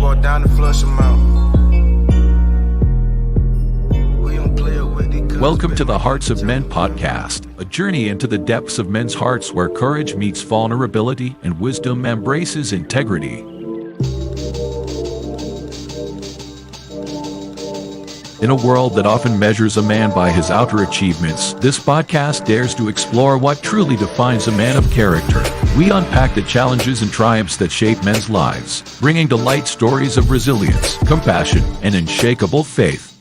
walk down and flush them out. We don't play with it. Welcome to the Hearts of Men podcast, a journey into the depths of men's hearts where courage meets vulnerability and wisdom embraces integrity. In a world that often measures a man by his outer achievements, this podcast dares to explore what truly defines a man of character. We unpack the challenges and triumphs that shape men's lives, bringing to light stories of resilience, compassion, and unshakable faith.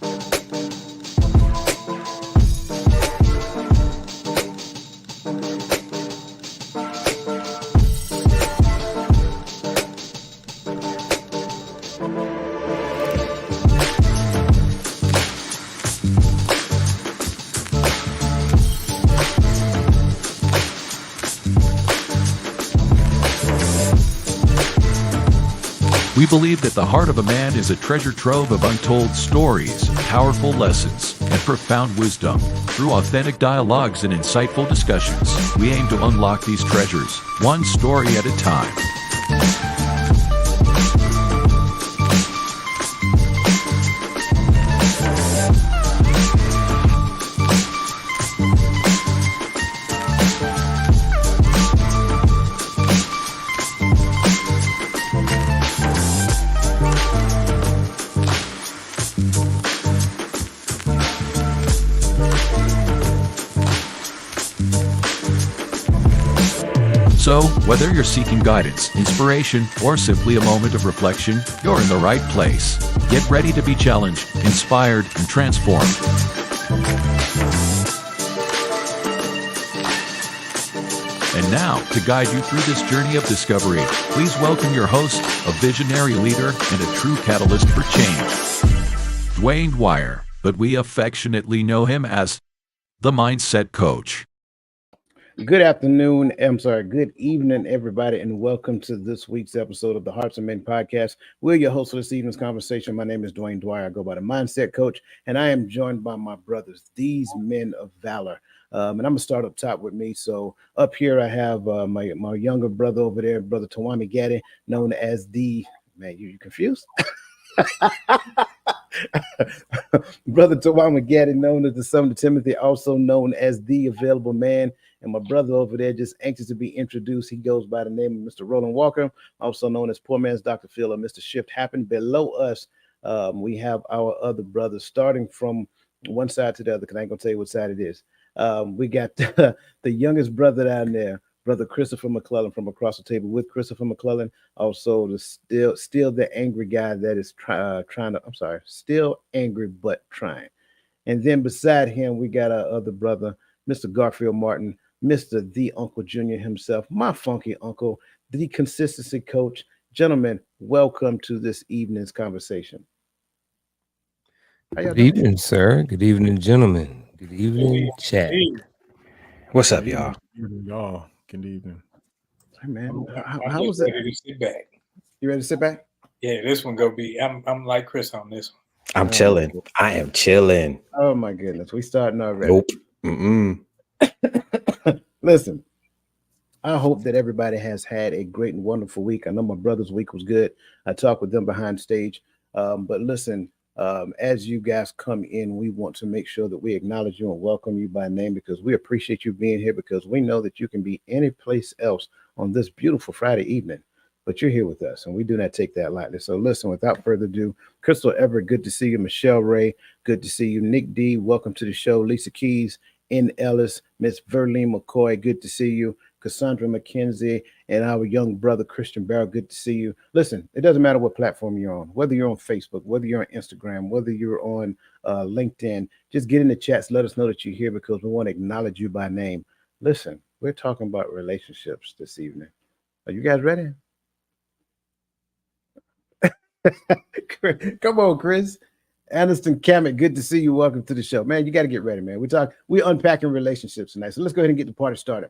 We believe that the heart of a man is a treasure trove of untold stories, powerful lessons, and profound wisdom. Through authentic dialogues and insightful discussions, we aim to unlock these treasures, one story at a time. So, whether you're seeking guidance, inspiration, or simply a moment of reflection, you're in the right place. Get ready to be challenged, inspired, and transformed. And now, to guide you through this journey of discovery, please welcome your host, a visionary leader and a true catalyst for change, Dwayne Dwyer, but we affectionately know him as the Mindset Coach. Good evening, everybody, and welcome to this week's episode of the Hearts of Men podcast. We're your host for this evening's conversation. My name is Dwayne Dwyer. I go by the Mindset Coach, and I am joined by my brothers, these men of valor. And I'm going to start up top with me. So up here, I have my younger brother over there, Brother Tawami Gaddy, known as the, man, you confused? Brother Tawami Gaddy, known as the son of Timothy, also known as the Available Man. And my brother over there, just anxious to be introduced. He goes by the name of Mr. Roland Walker, also known as Poor Man's Dr. Phil, or Mr. Shift Happen. Below us, we have our other brothers, starting from one side to the other, because I ain't going to tell you what side it is. We got the youngest brother down there, Brother Christopher McClellan, from across the table with Christopher McClellan. Also, the still the angry guy that is still angry but trying. And then beside him, we got our other brother, Mr. Garfield Martin, Mr. The Uncle Junior himself, my funky uncle, the consistency coach. Gentlemen, welcome to this evening's conversation. Good evening, sir. Good evening, gentlemen. Good evening, chat. What's up, y'all? Y'all, good evening. Hey, man, I'm how was it? ready to sit back. You ready to sit back? Yeah, this one go be. I'm like Chris on this one. I'm chilling. I am chilling. Oh my goodness, we starting already. Nope. Mm-mm. Listen, I hope that everybody has had a great and wonderful week. I know my brother's week was good. I talked with them behind stage. But listen, as you guys come in, we want to make sure that we acknowledge you and welcome you by name, because we appreciate you being here, because we know that you can be any place else on this beautiful Friday evening, but you're here with us, and we do not take that lightly. So listen, without further ado, Crystal Everett, good to see you. Michelle Ray, good to see you. Nick D, welcome to the show. Lisa Keys, N. Ellis, Miss Verlene McCoy, good to see you. Cassandra McKenzie, and our young brother Christian Barrow, good to see you. Listen, it doesn't matter what platform you're on, whether you're on Facebook, whether you're on Instagram, whether you're on LinkedIn, just get in the chats, let us know that you're here, because we want to acknowledge you by name. Listen, we're talking about relationships this evening. Are you guys ready? Come on, Chris. Anderson Kamek, good to see you. Welcome to the show. Man, you got to get ready, man. We're unpacking relationships tonight. So let's go ahead and get the party started.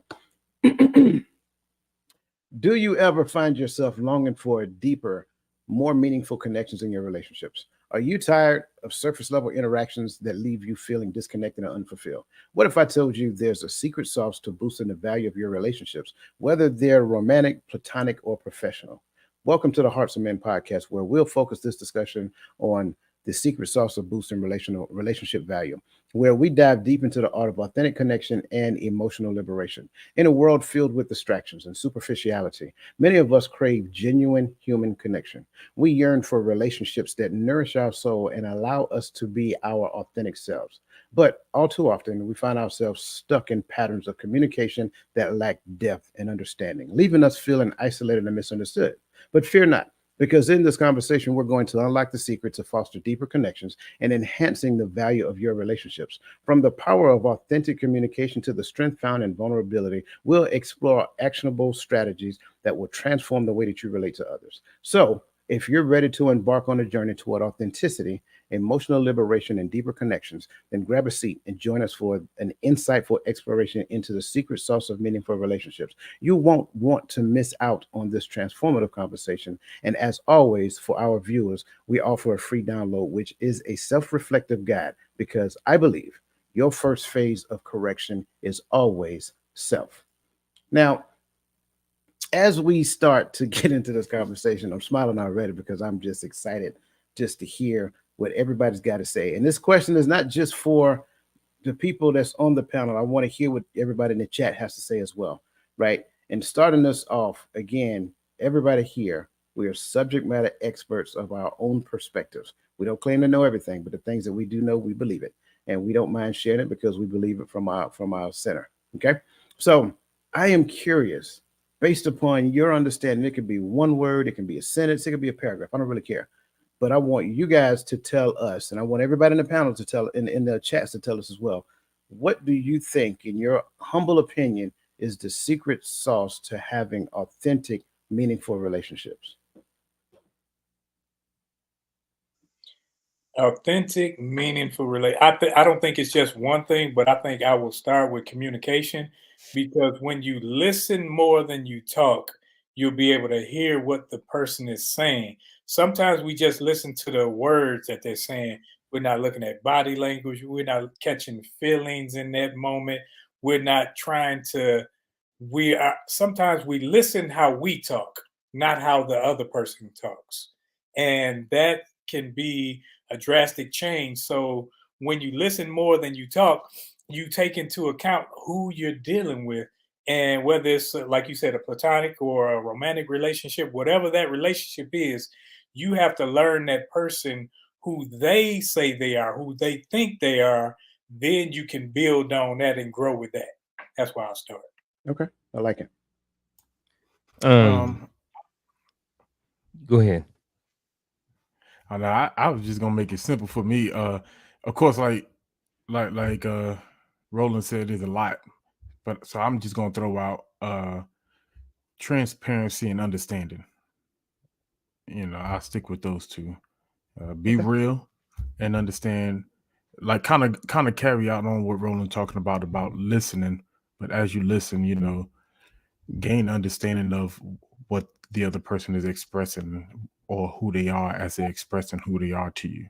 Do you ever find yourself longing for deeper, more meaningful connections in your relationships? Are you tired of surface level interactions that leave you feeling disconnected and unfulfilled? What if I told you there's a secret sauce to boosting the value of your relationships, whether they're romantic, platonic, or professional? Welcome to the Hearts of Men podcast, where we'll focus this discussion on the secret sauce of boosting relationship value, where we dive deep into the art of authentic connection and emotional liberation. In a world filled with distractions and superficiality, many of us crave genuine human connection. We yearn for relationships that nourish our soul and allow us to be our authentic selves. But all too often, we find ourselves stuck in patterns of communication that lack depth and understanding, leaving us feeling isolated and misunderstood. But fear not, because in this conversation, we're going to unlock the secret to foster deeper connections and enhancing the value of your relationships. From the power of authentic communication to the strength found in vulnerability, we'll explore actionable strategies that will transform the way that you relate to others. So, if you're ready to embark on a journey toward authenticity, emotional liberation, and deeper connections, then grab a seat and join us for an insightful exploration into the secret sauce of meaningful relationships. You won't want to miss out on this transformative conversation. And as always, for our viewers, we offer a free download, which is a self-reflective guide, because I believe your first phase of correction is always self. Now, as we start to get into this conversation, I'm smiling already because I'm just excited just to hear what everybody's got to say. And this question is not just for the people that's on the panel. I want to hear what everybody in the chat has to say as well, right? And starting us off, again, everybody here, we are subject matter experts of our own perspectives. We don't claim to know everything, but the things that we do know, we believe it. And we don't mind sharing it because we believe it from our center, okay? So I am curious, based upon your understanding, it could be one word, it can be a sentence, it could be a paragraph. I don't really care. But I want you guys to tell us, and I want everybody in the panel to tell, in the chats to tell us as well, what do you think, in your humble opinion, is the secret sauce to having authentic, meaningful relationships? Authentic, meaningful I don't think it's just one thing, but I think I will start with communication, because when you listen more than you talk, you'll be able to hear what the person is saying. Sometimes we just listen to the words that they're saying. We're not looking at body language. We're not catching feelings in that moment. We're not trying to, we are, sometimes we listen how we talk, not how the other person talks. And that can be a drastic change. So when you listen more than you talk, you take into account who you're dealing with, and whether it's like you said, a platonic or a romantic relationship, whatever that relationship is, you have to learn that person, who they say they are, who they think they are. Then you can build on that and grow with that. That's why I'll start. Okay, I like it. Go ahead. I was just gonna make it simple for me. Of course, like Roland said, there's a lot, but so I'm just gonna throw out transparency and understanding. I'll stick with those two. Be Okay. real and understand, like kind of carry out on what Roland talking about listening. But as you listen, gain understanding of what the other person is expressing, or who they are as they're expressing who they are to you.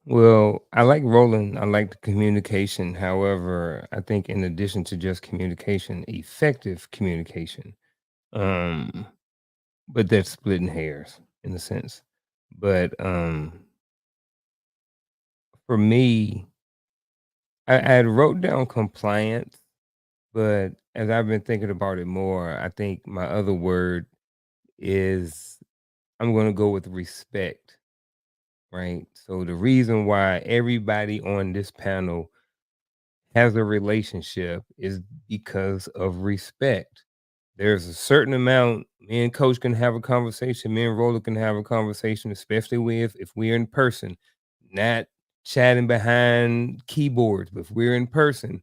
Well, I like Roland. I like the communication. However, I think in addition to just communication, effective communication. But that's splitting hairs in a sense. But for me, I had wrote down compliance, but as I've been thinking about it more, I think my other word is I'm gonna go with respect, right? So the reason why everybody on this panel has a relationship is because of respect. There's a certain amount me and Coach can have a conversation, me and Roller can have a conversation, especially if we're in person, not chatting behind keyboards, but if we're in person,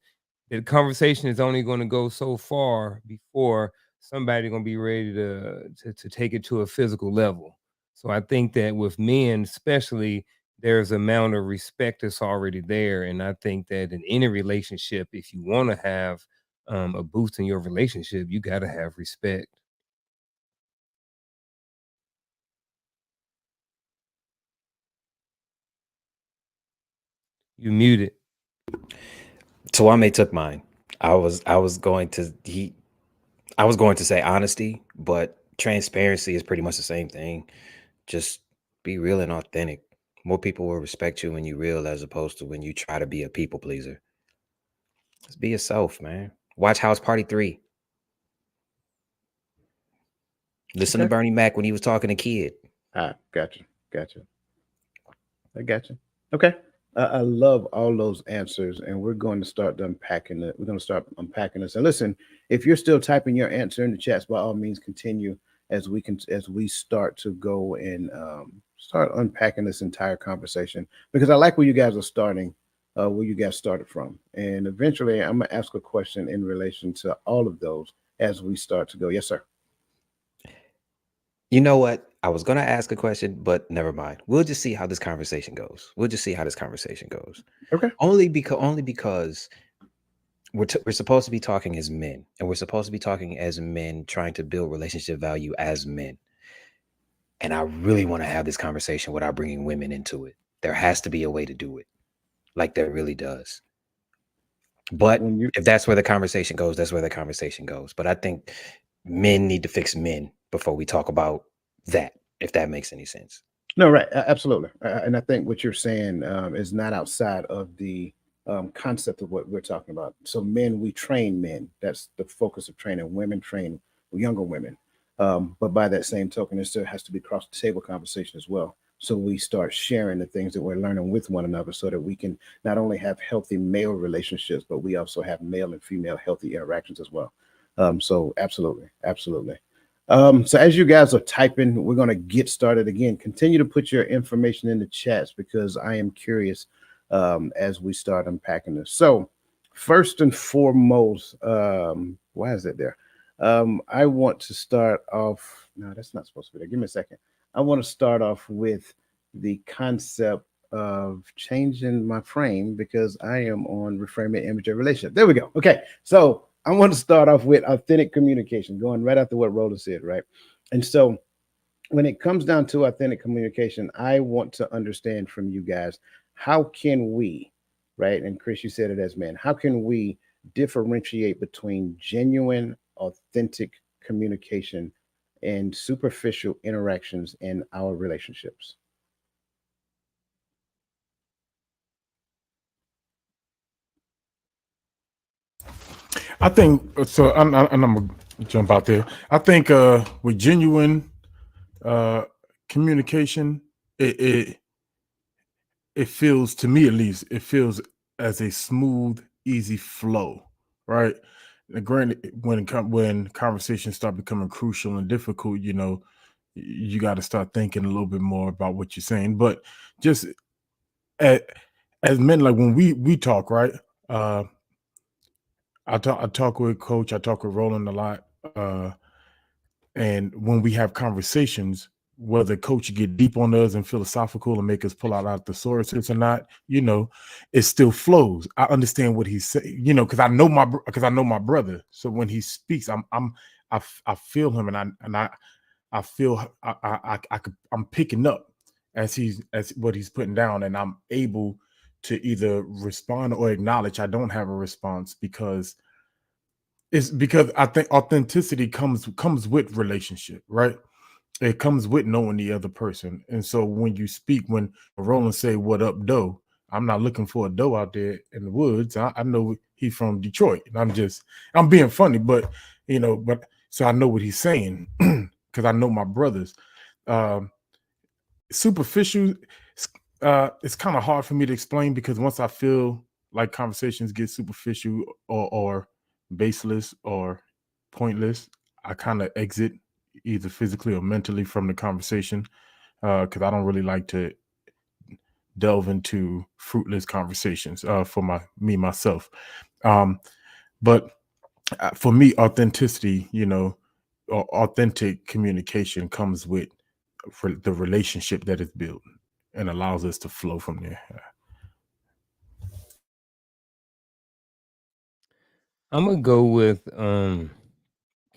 the conversation is only going to go so far before somebody gonna be ready to take it to a physical level. So I think that with men, especially, there's amount of respect that's already there, and I think that in any relationship, if you want to have a boost in your relationship, you got to have respect. You muted. Tawame took mine. I was going to I was going to say honesty, but transparency is pretty much the same thing. Just be real and authentic. More people will respect you when you real as opposed to when you try to be a people pleaser. Just be yourself, man. Watch House Party 3. Listen to Okay. Bernie Mac when he was talking to Kid. Gotcha. I gotcha. Okay. I love all those answers, and we're going to start unpacking it. We're going to start unpacking this. And listen, if you're still typing your answer in the chats, by all means, continue as we start to go and start unpacking this entire conversation, because I like where you guys are starting, where you guys started from, and eventually I'm gonna ask a question in relation to all of those as we start to go. Yes, sir. You know what? I was gonna ask a question, but never mind. We'll just see how this conversation goes. Okay. Only because we're supposed to be talking as men, and we're supposed to be talking as men trying to build relationship value as men. And I really want to have this conversation without bringing women into it. There has to be a way to do it, like there really does. But When you if that's where the conversation goes, that's where the conversation goes. But I think men need to fix men before we talk about that, if that makes any sense. No, right, absolutely, and I think what you're saying is not outside of the concept of what we're talking about. So, men, we train men. That's the focus of training. Women train younger women, but by that same token, there still has to be cross the table conversation as well. So we start sharing the things that we're learning with one another, so that we can not only have healthy male relationships, but we also have male and female healthy interactions as well. So, absolutely. So as you guys are typing, we're going to get started again. Continue to put your information in the chats, because I am curious as we start unpacking this. So first and foremost, why is it there? I want to start off. No, that's not supposed to be there. Give me a second. I want to start off with the concept of changing my frame, because I am on reframing image of relationship. There we go. Okay. So I want to start off with authentic communication, going right after what Roland said, right? And so when it comes down to authentic communication, I want to understand from you guys, how can we, right? And Chris, you said it as men, how can we differentiate between genuine, authentic communication and superficial interactions in our relationships? I think so. And I'm gonna jump out there. I think with genuine communication, it feels, to me at least, it feels as a smooth, easy flow, right? And granted, when conversations start becoming crucial and difficult, you got to start thinking a little bit more about what you're saying. But just as, as men, like when we talk, right? I talk with Coach, I talk with Roland a lot, and when we have conversations, whether Coach get deep on us and philosophical and make us pull out the thesauruses or not, it still flows. I understand what he's saying, because I know my brother. So when he speaks, I feel him, and I feel I'm picking up as what he's putting down, and I'm able to either respond or acknowledge I don't have a response, because I think authenticity comes with relationship, right? It comes with knowing the other person. And so when you speak, when Roland say, "What up, Doe?" I'm not looking for a Doe out there in the woods. I know he's from Detroit, and I'm being funny, but so I know what he's saying because I know my brothers. Superficial, it's kind of hard for me to explain, because once I feel like conversations get superficial or baseless or pointless, I kind of exit either physically or mentally from the conversation, because I don't really like to delve into fruitless conversations for myself. But for me, authenticity, or authentic communication comes with the relationship that is built and allows us to flow from there. I'm gonna go with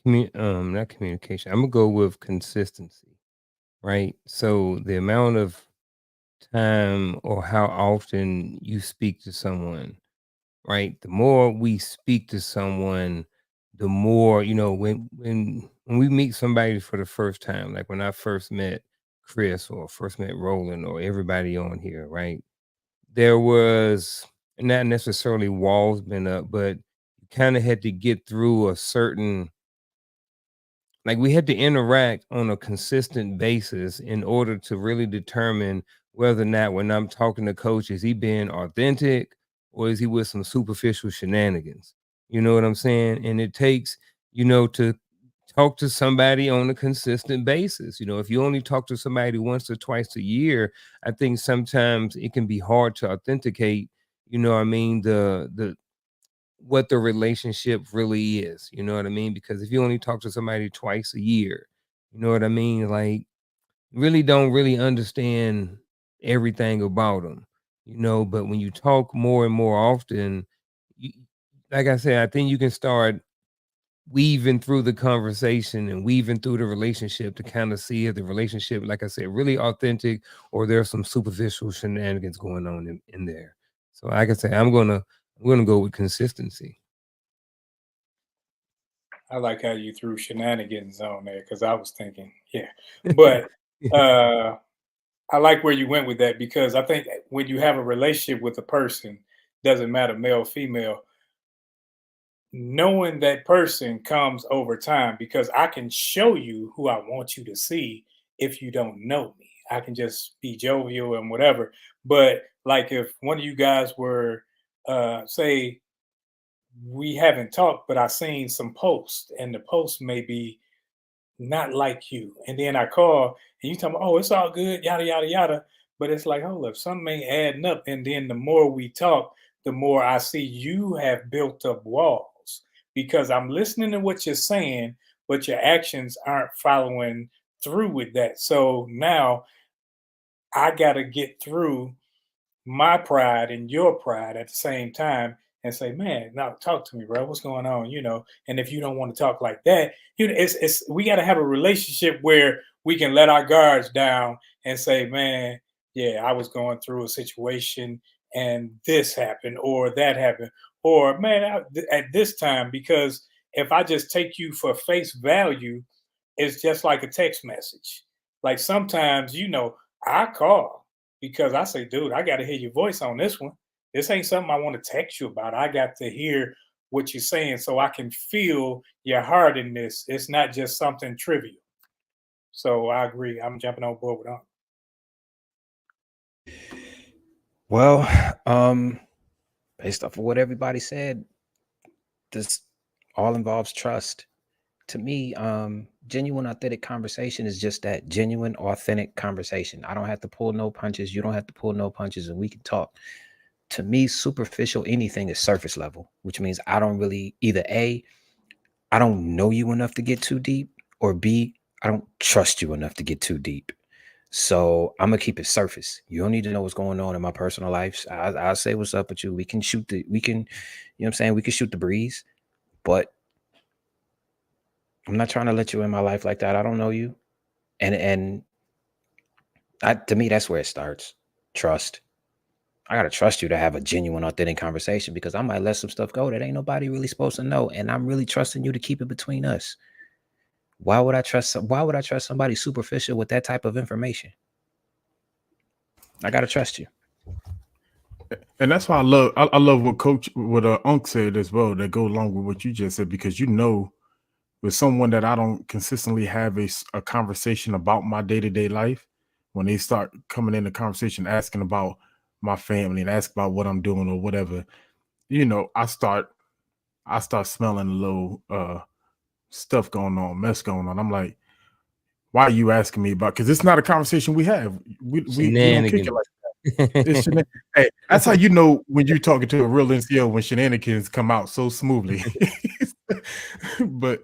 not communication. I'm gonna go with consistency, right? So the amount of time or how often you speak to someone, right? The more we speak to someone, the more, when we meet somebody for the first time, like when I first met Chris or first met Roland or everybody on here, right? There was not necessarily walls been up, but you kind of had to get through a certain, like we had to interact on a consistent basis in order to really determine whether or not when I'm talking to coach, is he being authentic or is he with some superficial shenanigans? You know what I'm saying? And it takes, to talk to somebody on a consistent basis. If you only talk to somebody once or twice a year, I think sometimes it can be hard to authenticate, what I mean, the what the relationship really is, you know what I mean? Because if you only talk to somebody twice a year, you know what I mean? Like, really don't really understand everything about them, but when you talk more and more often, you, like I said, I think you can start weaving through the conversation and weaving through the relationship to kind of see if the relationship, like I said, really authentic or there's some superficial shenanigans going on in there. So like I said, I'm gonna go with consistency. I like how you threw shenanigans on there because I was thinking, yeah. But I like where you went with that because I think when you have a relationship with a person, doesn't matter male, female, knowing that person comes over time because I can show you who I want you to see if you don't know me. I can just be jovial and whatever. But like if one of you guys were say we haven't talked, but I seen some posts and the post may be not like you. And then I call and you tell me, oh, it's all good, yada, yada, yada. But it's like, hold up, something ain't adding up. And then the more we talk, the more I see you have built up walls because I'm listening to what you're saying, but your actions aren't following through with that. So now I got to get through my pride and your pride at the same time and say, man, now talk to me, bro. What's going on? And if you don't want to talk like that, it's we got to have a relationship where we can let our guards down and say, man, yeah, I was going through a situation and this happened or that happened, or man, at this time, because if I just take you for face value, it's just like a text message. Like sometimes, I call because I say, dude, I got to hear your voice on this one. This ain't something I want to text you about. I got to hear what you're saying so I can feel your heart in this. It's not just something trivial. So I agree. I'm jumping on board with that. Well, based off of what everybody said, this all involves trust. To me, genuine, authentic conversation is just that genuine, authentic conversation. I don't have to pull no punches. You don't have to pull no punches, and we can talk. To me, superficial anything is surface level, which means I don't really either A, I don't know you enough to get too deep, or B, I don't trust you enough to get too deep. So I'm gonna keep it surface. You don't need to know what's going on in my personal life. I'll say what's up with you. We can, you know what I'm saying? We can shoot the breeze, but I'm not trying to let you in my life like that. I don't know you. And to me, that's where it starts. Trust. I gotta trust you to have a genuine, authentic conversation because I might let some stuff go that ain't nobody really supposed to know. And I'm really trusting you to keep it between us. Why would I trust somebody superficial with that type of information? I gotta trust you. And that's why I love what Unc said as well, that go along with what you just said, because with someone that I don't consistently have a conversation about my day-to-day life, when they start coming in the conversation asking about my family and ask about what I'm doing or whatever, I start smelling a little stuff going on, mess going on. I'm like, why are you asking me about? Because it's not a conversation we have. We don't kick it like that. It's hey, that's how you know when you're talking to a real NCO, when shenanigans come out so smoothly. but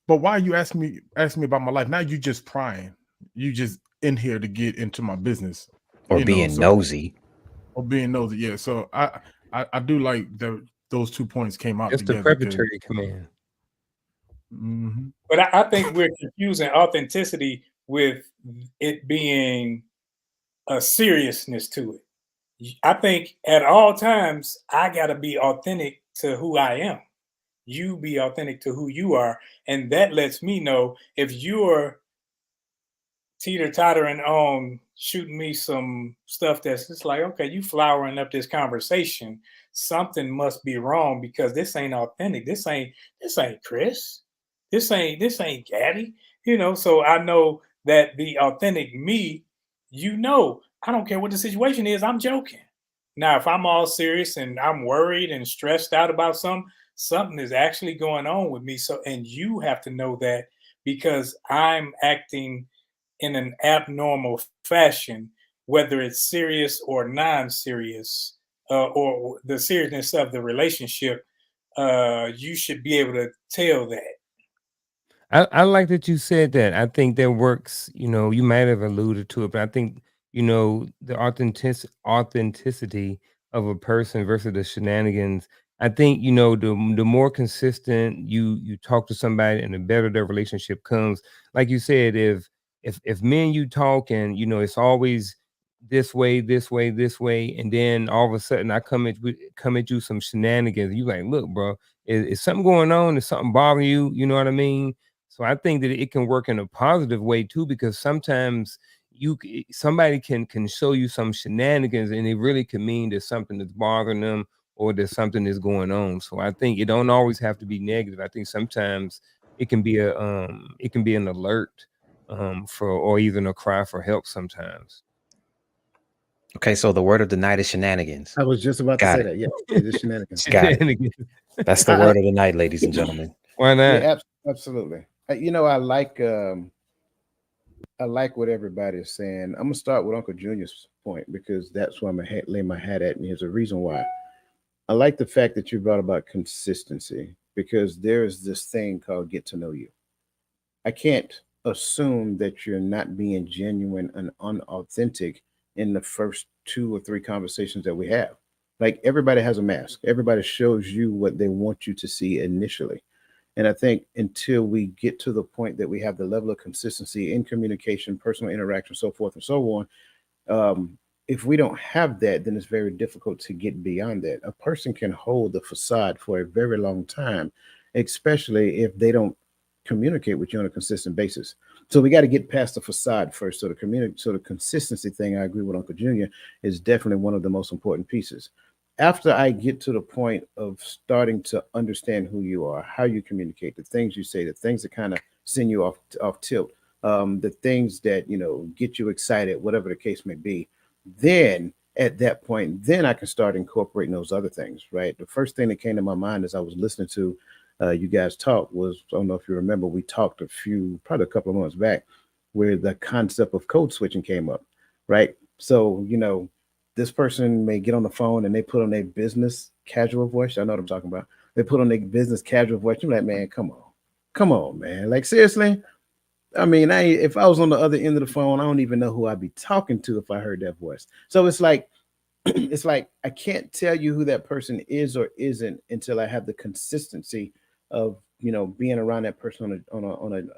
why are you asking me about my life? Now you just prying. You just in here to get into my business. Or being nosy. Or being nosy, yeah. So I do like those 2 points came out It's together. the preparatory command. Mm-hmm. But I think we're confusing authenticity with it being a seriousness to it. I think at all times I got to be authentic to who I am. You be authentic to who you are. And that lets me know if you're teeter-tottering on shooting me some stuff that's just like, okay, you flowering up this conversation. Something must be wrong because this ain't authentic. This ain't Chris. This ain't Gabby. So I know that the authentic me, I don't care what the situation is, I'm joking. Now, if I'm all serious and I'm worried and stressed out about something is actually going on with me. So, and you have to know that because I'm acting in an abnormal fashion, whether it's serious or non-serious, or the seriousness of the relationship, you should be able to tell that. I like that you said that. I think that works. You might have alluded to it, but I think, the authenticity of a person versus the shenanigans. I think, the more consistent you talk to somebody and the better their relationship comes. Like you said, if me and you talk and it's always this way, this way, this way, and then all of a sudden I come at you some shenanigans, you like, look, bro, is something going on? Is something bothering you? You know what I mean? So I think that it can work in a positive way too, because sometimes somebody can show you some shenanigans, and it really can mean there's something that's bothering them or there's something that's going on. So I think it don't always have to be negative. I think sometimes it can be an alert for, or even a cry for help sometimes. Okay, so the word of the night is shenanigans. I was just about to Got say it. that. Yeah, it is shenanigans. Got it. Shenanigans. That's the word of the night, ladies and gentlemen. Why not? Yeah, absolutely. I like what everybody is saying. I'm gonna start with Uncle Junior's point because that's where I'm gonna lay my hat at, and here's a reason why. I like the fact that you brought about consistency because there is this thing called get to know you. I can't assume that you're not being genuine and unauthentic in the first 2 or 3 conversations that we have. Like everybody has a mask. Everybody shows you what they want you to see initially. And I think until we get to the point that we have the level of consistency in communication, personal interaction, so forth and so on, if we don't have that, then it's very difficult to get beyond that. A person can hold the facade for a very long time, especially if they don't communicate with you on a consistent basis. So we got to get past the facade first. So the consistency thing, I agree with Uncle Junior, is definitely one of the most important pieces. After I get to the point of starting to understand who you are, how you communicate, the things you say, the things that kind of send you off tilt, the things that get you excited, whatever the case may be, then at that point, then I can start incorporating those other things. Right. The first thing that came to my mind as I was listening to you guys talk was, I don't know if you remember, we talked probably a couple of months back, where the concept of code switching came up. Right. So this person may get on the phone and they put on their business casual voice. I know what I'm talking about. They put on their business casual voice. You're like, man, come on, man. Like seriously. I mean, if I was on the other end of the phone, I don't even know who I'd be talking to if I heard that voice. So it's like, it's like I can't tell you who that person is or isn't until I have the consistency of being around that person on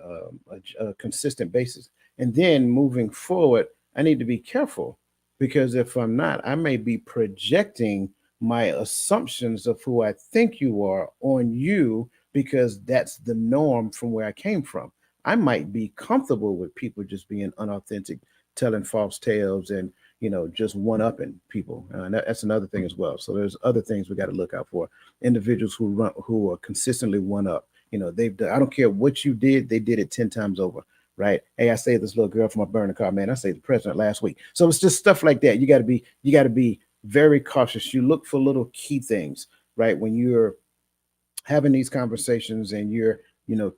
a consistent basis. And then moving forward, I need to be careful because if I'm not, I may be projecting my assumptions of who I think you are on you because that's the norm from where I came from. I might be comfortable with people just being unauthentic, telling false tales, and just one-upping people. And that's another thing as well. So there's other things we got to look out for. Individuals who are consistently one-up. They've done, I don't care what you did, they did it 10 times over. Right? Hey, I saved this little girl from a burning car, man. I saved the president last week. So it's just stuff like that. You got to be very cautious. You look for little key things, right? When you're having these conversations and you're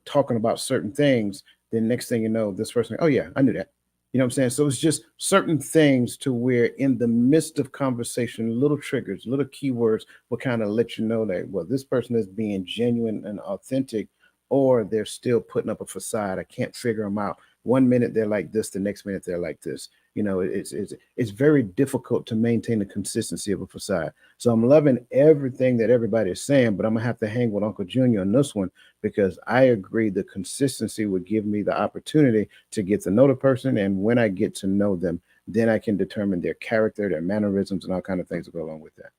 talking about certain things, then next thing you know, this person, oh yeah, I knew that. You know what I'm saying? So it's just certain things to where in the midst of conversation, little triggers, little keywords will kind of let you know that, well, this person is being genuine and authentic, or they're still putting up a facade. I can't figure them out. One minute they're like this, the next minute they're like this. It's very difficult to maintain the consistency of a facade. So I'm loving everything that everybody is saying, but I'm gonna have to hang with Uncle Junior on this one because I agree the consistency would give me the opportunity to get to know the person, and when I get to know them, then I can determine their character, their mannerisms, and all kinds of things that go along with that.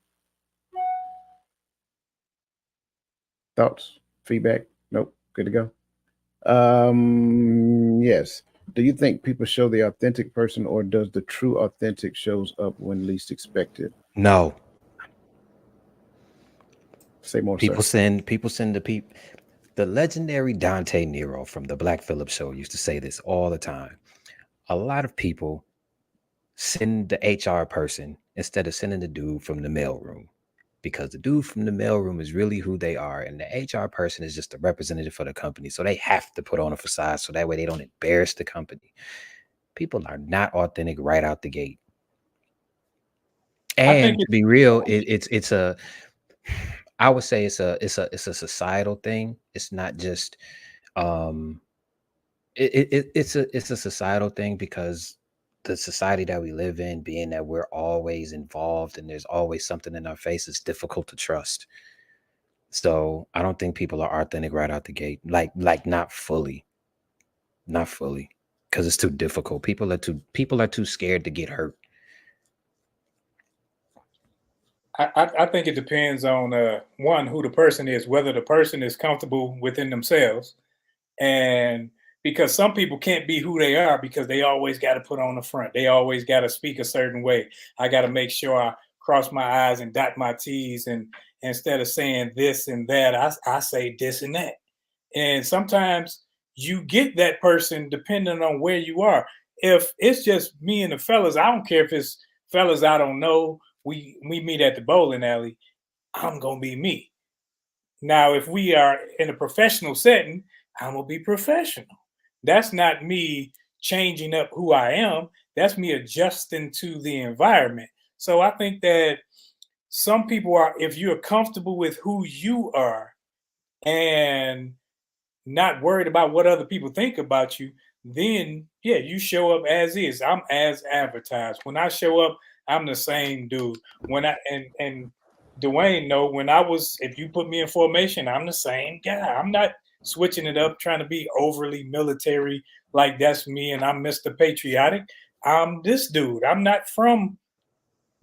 Thoughts? Feedback? Nope. Good to go. Yes. Do you think people show the authentic person, or does the true authentic shows up when least expected? No, Say more, sir. people send the people. The legendary Dante Nero from the Black Phillip Show used to say this all the time. A lot of people send the HR person instead of sending the dude from the mailroom, because the dude from the mailroom is really who they are, and the HR person is just a representative for the company. So they have to put on a facade so that way they don't embarrass the company. People are not authentic right out the gate. I And think to it's be real, it's a, I would say it's a societal thing. It's not just it's a societal thing, because the society that we live in, being that we're always involved and there's always something in our face, is difficult to trust. So I don't think people are authentic right out the gate, like not fully, because it's too difficult. People are too scared to get hurt. I think it depends on one, who the person is, whether the person is comfortable within themselves, and because some people can't be who they are because they always got to put on the front. They always got to speak a certain way. I got to make sure I cross my I's and dot my T's, and instead of saying this and that, I say this and that. And sometimes you get that person depending on where you are. If it's just me and the fellas, I don't care if it's fellas I don't know. We meet at the bowling alley. I'm gonna be me. Now, if we are in a professional setting, I'm gonna be professional. That's not me changing up who I am. That's me adjusting to the environment. So I think that some people are, if you're comfortable with who you are and not worried about what other people think about you, then yeah, you show up as is. I'm as advertised. When I show up, I'm the same dude. When I and Dwayne know, when I was, if you put me in formation, I'm the same guy. I'm not switching it up, trying to be overly military, like that's me and I'm Mr. Patriotic. I'm this dude. I'm not from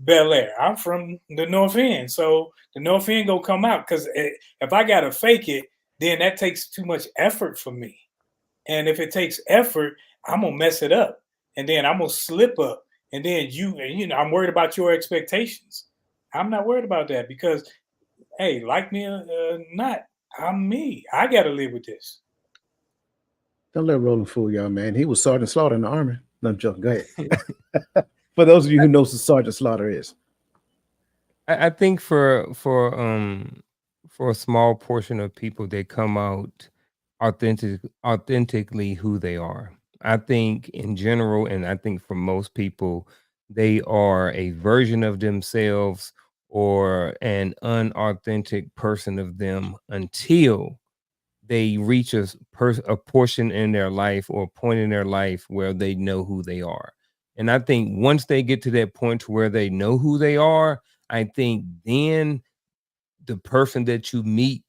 Bel Air. I'm from the North End. So the North End gonna come out, because if I gotta fake it, then that takes too much effort for me. And if it takes effort, I'm gonna mess it up, and then I'm gonna slip up, and then I'm worried about your expectations. I'm not worried about that, because hey, like me or not, I'm me. I gotta live with this. Don't let Roland fool y'all, man. He was Sergeant Slaughter in the Army. No, I'm joking. Go ahead. For those of you who knows who Sergeant Slaughter is. I think for a small portion of people, they come out authentically who they are. I think in general, and I think for most people, they are a version of themselves or an unauthentic person of them until they reach a portion in their life or a point in their life where they know who they are. And I think once they get to that point to where they know who they are, I think then the person that you meet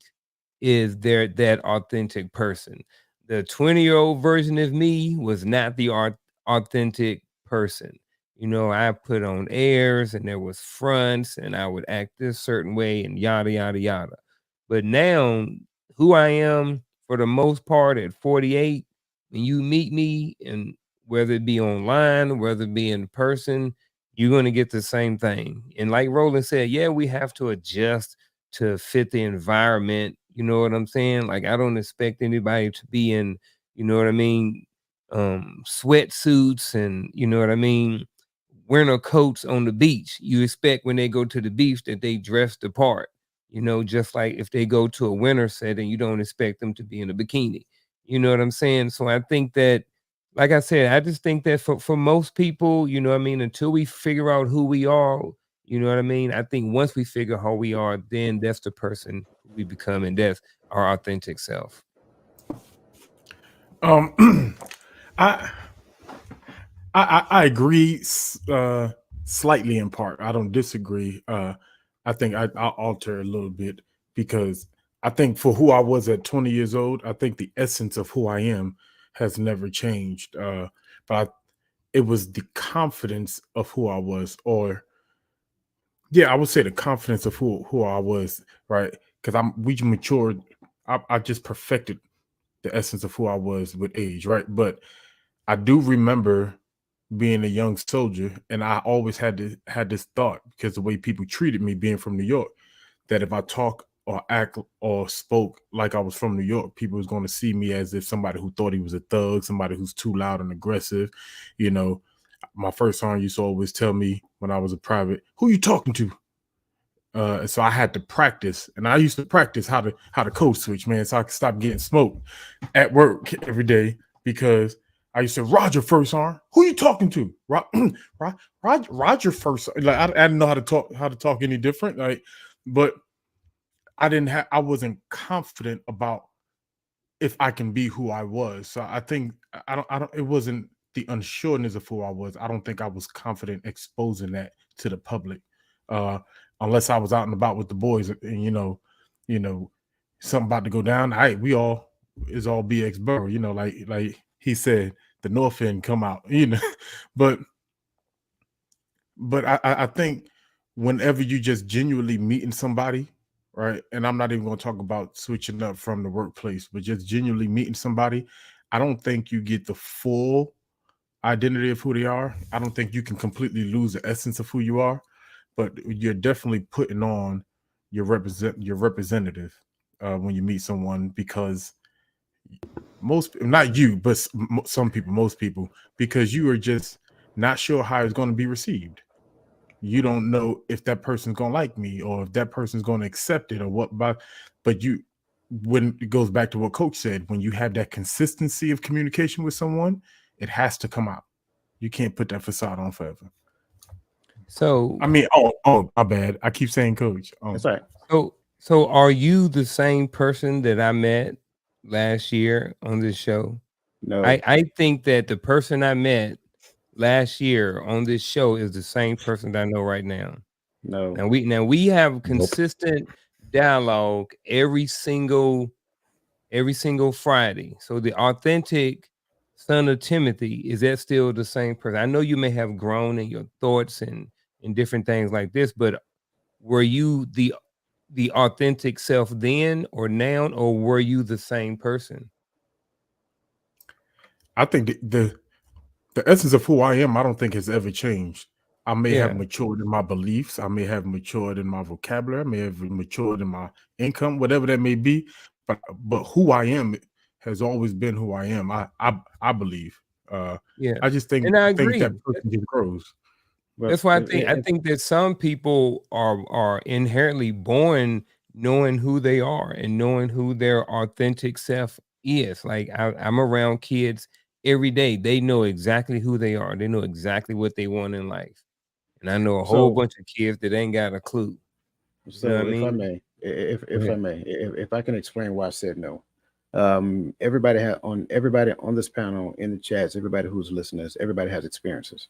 is that authentic person. The 20-year-old version of me was not the authentic person. You know, I put on airs and there was fronts and I would act this certain way and yada, yada, yada. But now who I am for the most part at 48, when you meet me, and whether it be online, whether it be in person, you're going to get the same thing. And like Roland said, yeah, we have to adjust to fit the environment. You know what I'm saying? Like, I don't expect anybody to be in, you know what I mean, sweatsuits and, you know what I mean, winter coats on the beach. You expect when they go to the beach that they dress the part. You know, just like if they go to a winter setting, you don't expect them to be in a bikini. You know what I'm saying? So I think that, like I said, I just think that for most people, you know what I mean, until we figure out who we are, you know what I mean? I think once we figure how we are, then that's the person we become, and that's our authentic self. I agree slightly in part. I don't disagree. I think I'll alter a little bit, because I think for who I was at 20 years old, I think the essence of who I am has never changed. It was the confidence of who I was, or yeah, I would say the confidence of who I was, right? Because we matured I just perfected the essence of who I was with age, right? But I do remember being a young soldier, and I always had this thought, because the way people treated me being from New York, that if I talk or act or spoke like I was from New York, people was going to see me as if somebody who thought he was a thug, somebody who's too loud and aggressive. You know, my first sergeant used to always tell me when I was a private, "Who you talking to?" So I had to practice, and I used to practice how to code switch, man, so I could stop getting smoked at work every day, because I used to, "Roger, first arm. Who you talking to?" Roger first. Like I didn't know how to talk any different. Like, but I wasn't confident about if I can be who I was. So I think I don't. It wasn't the unsureness of who I was. I don't think I was confident exposing that to the public, unless I was out and about with the boys, and you know, something about to go down. We all is all BX Burrow. Like he said, the North End come out. But I think whenever you just genuinely meeting somebody, right? And I'm not even going to talk about switching up from the workplace, but just genuinely meeting somebody, I don't think you get the full identity of who they are. I don't think you can completely lose the essence of who you are, but you're definitely putting on your representative when you meet someone, because not you, but most people, because you are just not sure how it's going to be received. You don't know if that person's going to like me, or if that person's going to accept it, or what. But when it goes back to what Coach said, when you have that consistency of communication with someone, it has to come out. You can't put that facade on forever. So I mean, my bad. I keep saying Coach. That's all right. So are you the same person that I met last year on this show? No, I think that the person I met last year on this show is the same person that I know right now. no. Now we have consistent dialogue every single Friday. So the authentic son of Timothy, is that still the same person? I know you may have grown in your thoughts and different things like this, but were you the authentic self then or now, or were you the same person? I think the essence of who I am, I don't think has ever changed. I may have Yeah. matured in my beliefs. I may have matured in my vocabulary. I may have matured in my income, whatever that may be. But who I am has always been who I am. I believe. Yeah. I just think And I think agree. that person just grows. Well, That's why if- I think that some people are inherently born knowing who they are and knowing who their authentic self is. Like I'm around kids every day. They know exactly who they are. They know exactly what they want in life. And I know a whole So- bunch of kids that ain't got a clue. So know what I if I mean? may, Go ahead. if I can explain why I said no. Everybody on this panel, in the chats, everybody who's listening, everybody has experiences.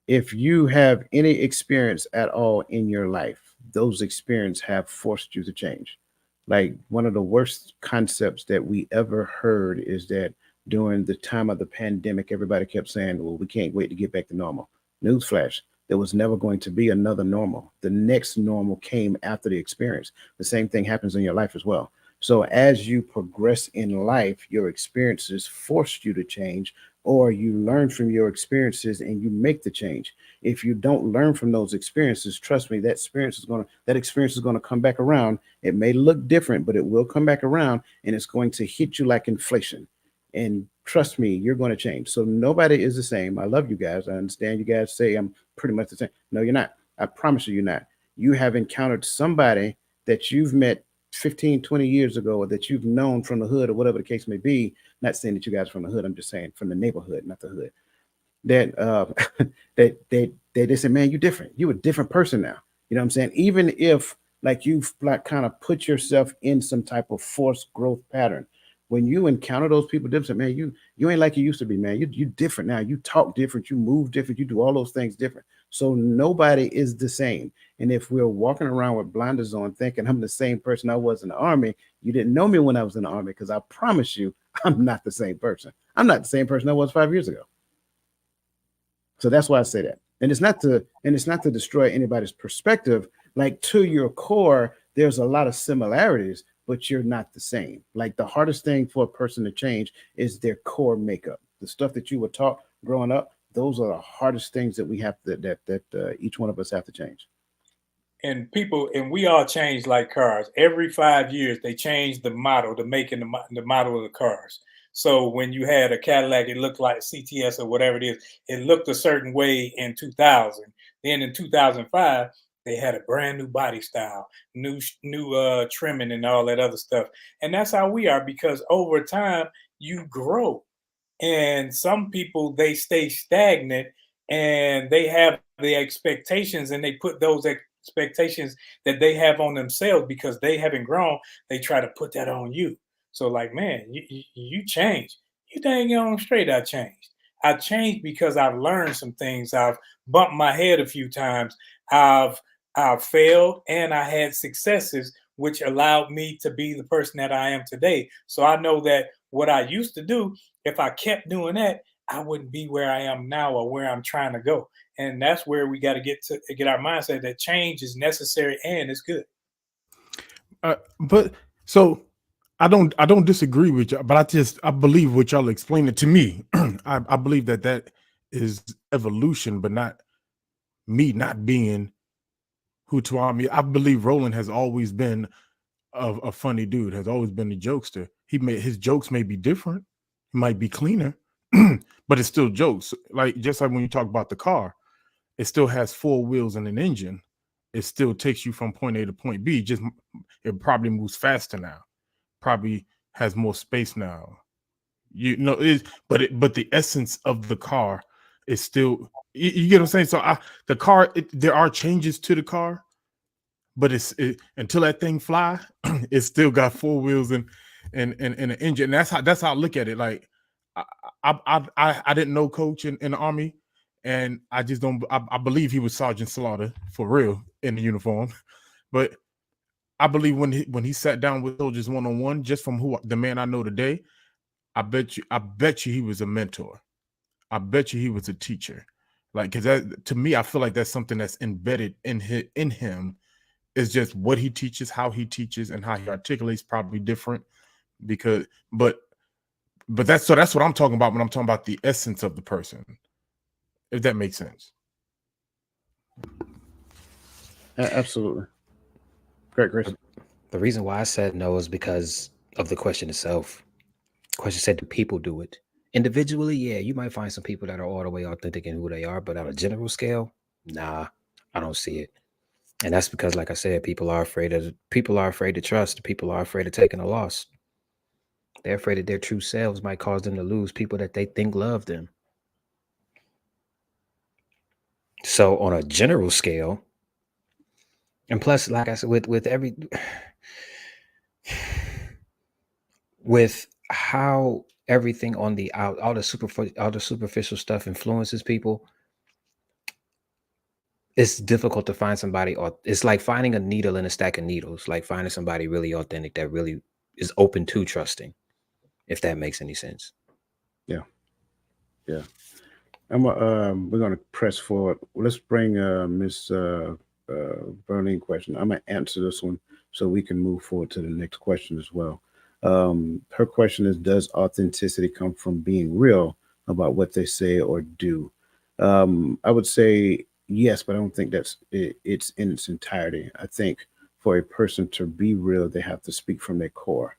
If you have any experience at all in your life, those experiences have forced you to change. Like, one of the worst concepts that we ever heard is that during the time of the pandemic, everybody kept saying, well, we can't wait to get back to normal. Newsflash, there was never going to be another normal. The next normal came after the experience. The same thing happens in your life as well. So as you progress in life, your experiences force you to change, or you learn from your experiences and you make the change. If you don't learn from those experiences, trust me, that experience is going to come back around. It may look different, but it will come back around, and it's going to hit you like inflation. And trust me, you're going to change. So nobody is the same. I love you guys. I understand you guys say I'm pretty much the same. No, you're not. I promise you're not. You have encountered somebody that you've met 15, 20 years ago, or that you've known from the hood, or whatever the case may be. Not saying that you guys are from the hood. I'm just saying from the neighborhood, not the hood. That they said, man, you're different. You're a different person now. You know what I'm saying? Even if like you've like kind of put yourself in some type of forced growth pattern, when you encounter those people different, man, you ain't like you used to be, man. You different now. You talk different, you move different, you do all those things different. So nobody is the same. And if we're walking around with blinders on thinking I'm the same person I was in the army, you didn't know me when I was in the army, because I promise you, I'm not the same person. I'm not the same person I was 5 years ago. So that's why I say that. And it's not to destroy anybody's perspective. Like, to your core, there's a lot of similarities, but you're not the same. Like the hardest thing for a person to change is their core makeup. The stuff that you were taught growing up, those are the hardest things that we have to, that each one of us have to change. And people, and we all change like cars. Every 5 years, they change the model, the make and the model of the cars. So when you had a Cadillac, it looked like CTS or whatever it is. It looked a certain way in 2000. Then in 2005, they had a brand new body style, new trimming and all that other stuff. And that's how we are, because over time you grow. And some people, they stay stagnant and they have the expectations, and they put those expectations that they have on themselves because they haven't grown. They try to put that on you. So like, man, you changed. You dang on straight. I changed. I changed because I've learned some things. I've bumped my head a few times. I've I've failed and I had successes, which allowed me to be the person that I am today. So I know that what I used to do, if I kept doing that, I wouldn't be where I am now or where I'm trying to go. And that's where we got to get our mindset that change is necessary and it's good. But so I don't disagree with you, but I believe what y'all explained it to me. I believe that is evolution, but not me not being who Tuami. I believe Roland has always been a funny dude, has always been a jokester. His jokes may be different, he might be cleaner, but it's still jokes. Just like when you talk about the car, it still has four wheels and an engine. It still takes you from point A to point B. Just it probably moves faster now. Probably has more space now. But the essence of the car is still. You get what I'm saying? So the car, there are changes to the car, but until that thing fly, it still got four wheels and an engine. And that's how I look at it. Like I didn't know Coach in the Army. And I just don't. I believe he was Sergeant Slaughter for real in the uniform, but I believe when he sat down with soldiers one-on-one, just from the man I know today, I bet you he was a mentor. I bet you he was a teacher. Like, because to me, I feel like that's something that's embedded in him. Is just what he teaches, how he teaches, and how he articulates probably different. But that's what I'm talking about when I'm talking about the essence of the person. If that makes sense. Absolutely. Great, Chris. The reason why I said no is because of the question itself. The question said, do people do it? Individually, yeah, you might find some people that are all the way authentic in who they are, but on a general scale, nah, I don't see it. And that's because, like I said, people are afraid to trust. People are afraid of taking a loss. They're afraid that their true selves might cause them to lose people that they think love them. So on a general scale, and plus, like I said, with how everything on the out, all the superficial stuff influences people, it's difficult to find somebody. It's like finding a needle in a stack of needles, like finding somebody really authentic that really is open to trusting, if that makes any sense. Yeah. We're gonna press forward. Let's bring Miss Berlin question. I'm gonna answer this one so we can move forward to the next question as well. Her question is, does authenticity come from being real about what they say or do? I would say yes, but I don't think it's in its entirety. I think for a person to be real, they have to speak from their core.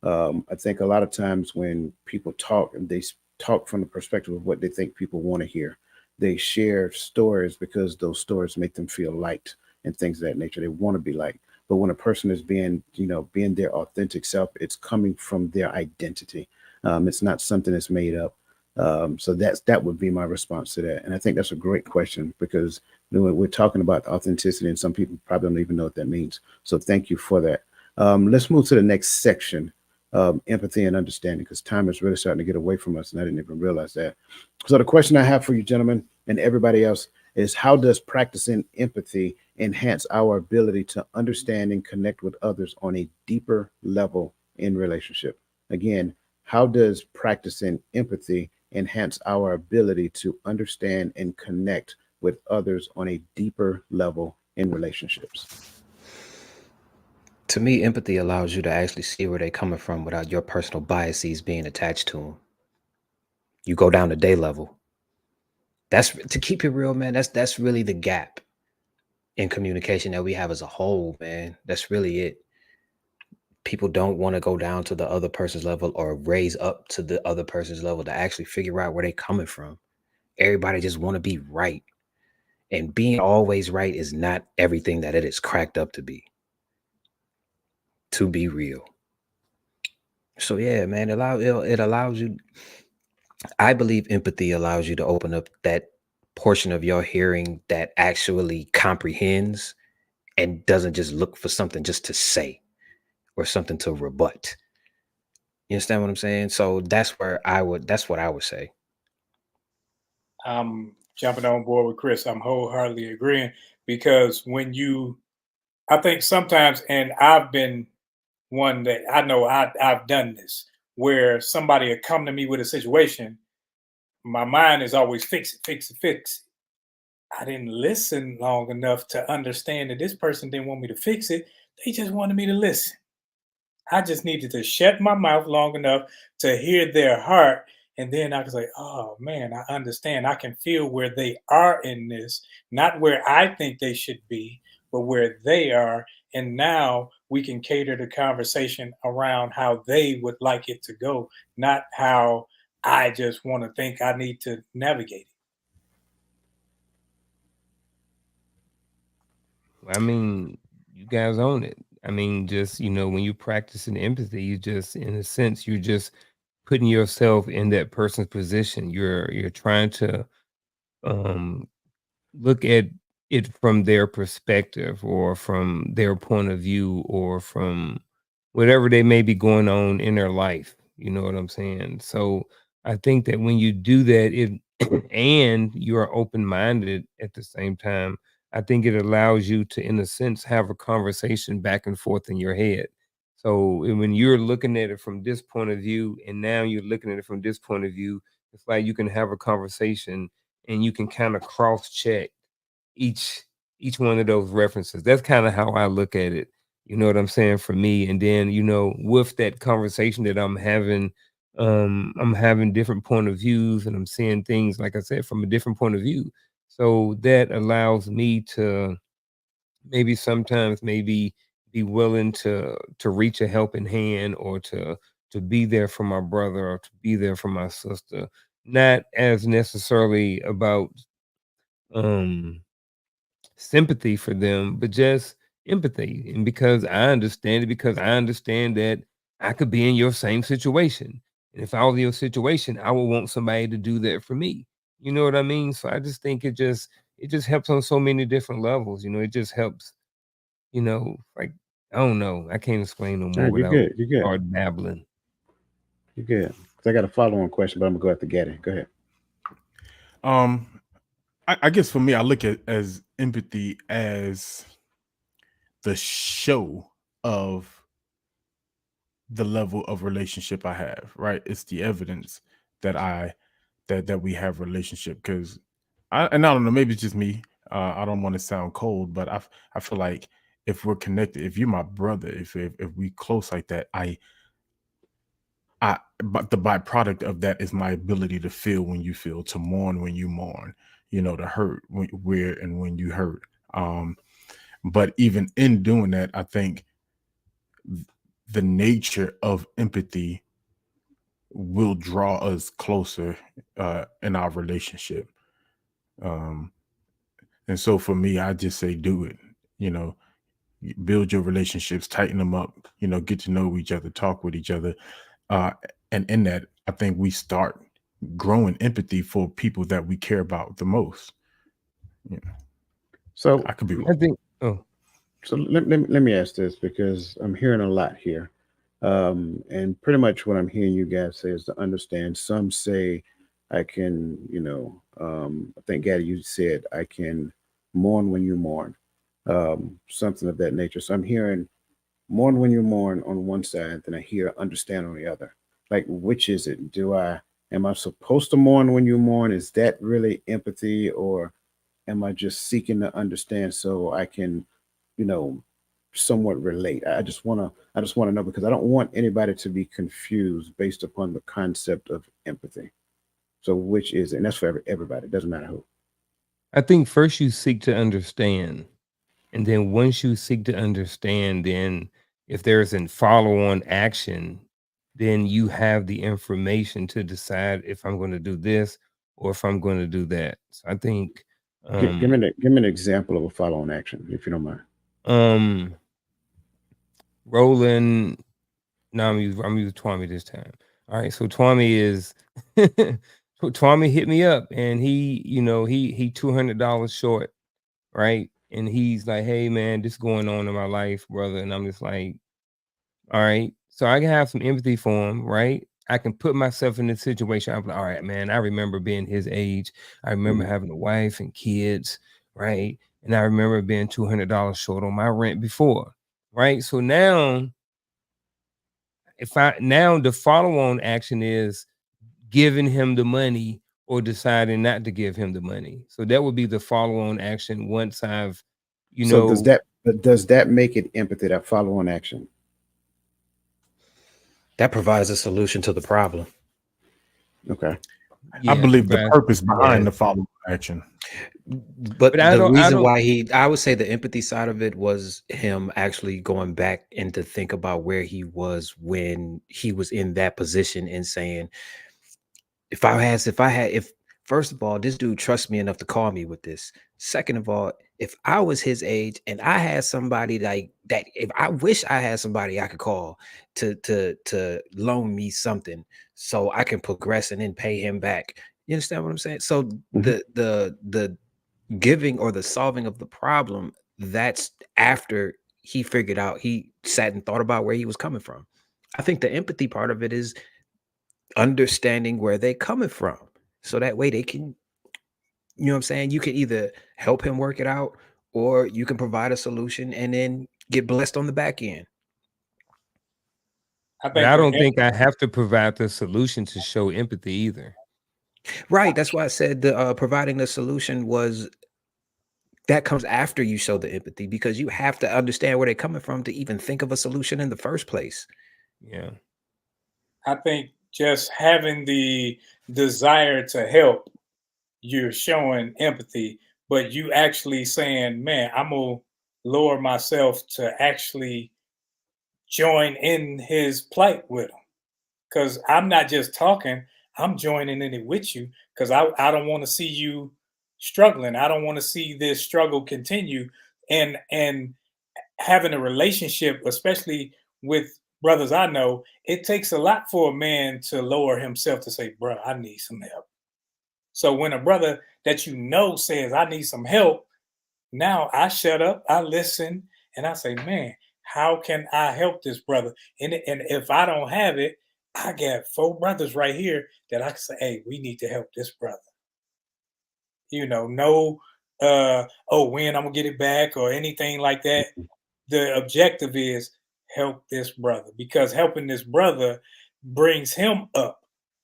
I think a lot of times when people talk, and they talk from the perspective of what they think people want to hear. They share stories because those stories make them feel liked and things of that nature. They want to be liked. But when a person is being their authentic self, it's coming from their identity. It's not something that's made up. So that would be my response to that. And I think that's a great question because we're talking about authenticity and some people probably don't even know what that means. So thank you for that. Let's move to the next section. Empathy and understanding, because time is really starting to get away from us, and I didn't even realize that. So the question I have for you, gentlemen, and everybody else, is how does practicing empathy enhance our ability to understand and connect with others on a deeper level in relationship? Again, how does practicing empathy enhance our ability to understand and connect with others on a deeper level in relationships? To me, empathy allows you to actually see where they're coming from without your personal biases being attached to them. You go down to day level. That's to keep it real, man. That's really the gap in communication that we have as a whole, man. That's really it. People don't want to go down to the other person's level or raise up to the other person's level to actually figure out where they're coming from. Everybody just want to be right. And being always right is not everything that it is cracked up to be. To be real. So yeah, man, it allows you. I believe empathy allows you to open up that portion of your hearing that actually comprehends and doesn't just look for something just to say or something to rebut. You understand what I'm saying? So that's what I would say. I'm jumping on board with Chris. I'm wholeheartedly agreeing because I think sometimes, and I've been one that I know I've done this, where somebody had come to me with a situation. My mind is always fix it, fix it, fix it. I didn't listen long enough to understand that this person didn't want me to fix it. They just wanted me to listen. I just needed to shut my mouth long enough to hear their heart. And then I was like, oh man, I understand. I can feel where they are in this, not where I think they should be, but where they are. And now we can cater the conversation around how they would like it to go, not how I just want to think I need to navigate it. I mean, you guys own it. I mean, just when you practice in empathy, you just, in a sense, you're just putting yourself in that person's position. You're trying to um look at it from their perspective or from their point of view or from whatever they may be going on in their life. You know what I'm saying? So I think that when you do that, it and you are open-minded at the same time, I think it allows you to, in a sense, have a conversation back and forth in your head. So when you're looking at it from this point of view, and now you're looking at it from this point of view, it's like you can have a conversation and you can kind of cross-check each each one of those references. That's kind of how I look at it. You know what I'm saying, for me. And then, with that conversation that I'm having different point of views and I'm seeing things, like I said, from a different point of view. So that allows me to maybe sometimes maybe be willing to reach a helping hand or to be there for my brother or to be there for my sister. Not as necessarily about um sympathy for them, but just empathy. And because I understand it, because I understand that I could be in your same situation. And if I was in your situation, I would want somebody to do that for me. You know what I mean? So I just think it just helps on so many different levels. It just helps, like, I don't know. I can't explain no All more right, you're without good. You're good. start babbling. You're good. 'Cause I got a follow-on question, but I'm gonna go after Gaddy. Go ahead. I guess for me, I look at as empathy as the show of the level of relationship I have, right? It's the evidence that that we have relationship. Because I don't know, maybe it's just me. I don't want to sound cold, but I feel like if we're connected, if you're my brother, if we close like that, but the byproduct of that is my ability to feel when you feel, to mourn when you mourn, to hurt when you hurt. But even in doing that, I think the nature of empathy will draw us closer in our relationship. Um, and so for me, I just say do it. You know, build your relationships, tighten them up. Get to know each other, talk with each other, uh, and in that, I think we start growing empathy for people that we care about the most. So, I could be I wrong. think. Oh, so let me ask this because I'm hearing a lot here. And pretty much what I'm hearing you guys say is to understand. Some say I can, I think Gaddy, you said I can mourn when you mourn, something of that nature. So I'm hearing mourn when you mourn on one side, then I hear understand on the other. Like, which is it? Am I supposed to mourn when you mourn? Is that really empathy, or am I just seeking to understand so I can, you know, somewhat relate? I just want to know, because I don't want anybody to be confused based upon the concept of empathy. So which is it? And that's for everybody. It doesn't matter who. I think first you seek to understand. And then once you seek to understand, then if there's a follow-on action, then you have the information to decide if I'm going to do this or if I'm going to do that. So I think Give me an example of a follow-on action, if you don't mind. Roland, no, I'm using Twami this time. All right, so Twami is Twami hit me up, and he $200 short, right? And he's like, "Hey man, this going on in my life, brother." And I'm just like, all right. So I can have some empathy for him, right? I can put myself in this situation. I'm like, all right, man, I remember being his age. I remember having a wife and kids, right? And I remember being $200 short on my rent before, right? So now, the follow-on action is giving him the money or deciding not to give him the money. So that would be the follow-on action once I've, So does that make it empathy, that follow-on action? That provides a solution to the problem. Okay. I believe the purpose behind the follow-up action. But the reason why I would say the empathy side of it was him actually going back and to think about where he was when he was in that position and saying, if first of all, this dude trusts me enough to call me with this. Second of all, if I was his age and I had somebody like that, if I wish I had somebody I could call to loan me something so I can progress and then pay him back. You understand what I'm saying? So the giving or the solving of the problem, that's after he figured out, he sat and thought about where he was coming from. I think the empathy part of it is understanding where they're coming from. So that way they can, you know what I'm saying? You can either help him work it out or you can provide a solution and then get blessed on the back end. I don't think I have to provide the solution to show empathy either. Right. That's why I said the providing the solution that comes after you show the empathy, because you have to understand where they're coming from to even think of a solution in the first place. Yeah. I think just having the desire to help, you're showing empathy, but you actually saying, man, I'm going to lower myself to actually join in his plight with him. Because I'm not just talking, I'm joining in it with you, because I don't want to see you struggling. I don't want to see this struggle continue. And having a relationship, especially with brothers I know, it takes a lot for a man to lower himself to say, bro, I need some help. So when a brother that you know says, I need some help, now I shut up, I listen, and I say, man, how can I help this brother? And if I don't have it, I got 4 brothers right here that I can say, hey, we need to help this brother. You know, no, when I'm gonna get it back or anything like that. The objective is help this brother, because helping this brother brings him up,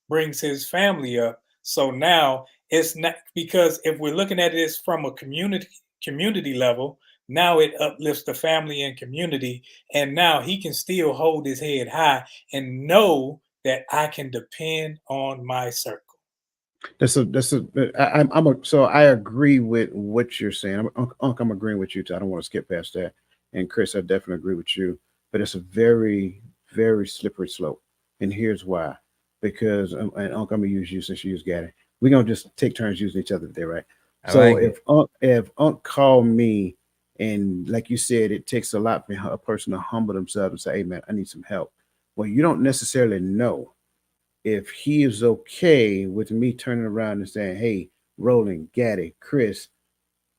brings his family up. So now it's not, because if we're looking at this from a community level, now it uplifts the family and community, and now he can still hold his head high and know that I can depend on my circle. So I agree with what you're saying. I'm agreeing with you too. I don't want to skip past that. And Chris, I definitely agree with you. But it's a very, very slippery slope. And here's why. Because and Unc, I'm gonna use you since you use Gaddy. We're gonna just take turns using each other today, right? If Unc called me, and like you said, it takes a lot for a person to humble themselves and say, hey man, I need some help. Well, you don't necessarily know if he is okay with me turning around and saying, hey, Roland, Gaddy, Chris,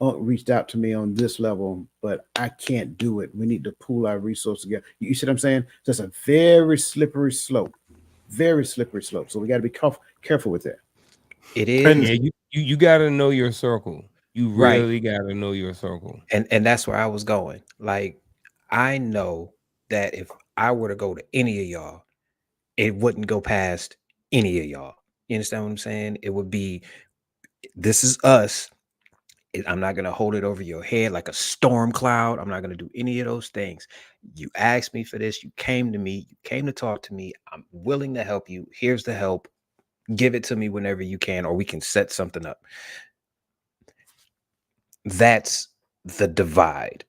reached out to me on this level, but I can't do it. We need to pool our resources together. You see what I'm saying? So it's a very slippery slope. Very slippery slope. So we got to be careful with that. It is. Yeah, you got to know your circle. You really got to know your circle. And that's where I was going. Like, I know that if I were to go to any of y'all, it wouldn't go past any of y'all. You understand what I'm saying? It would be, this is us. I'm not going to hold it over your head like a storm cloud. I'm not going to do any of those things. You asked me for this. You came to me. You came to talk to me. I'm willing to help you. Here's the help. Give it to me whenever you can, or we can set something up. That's the divide.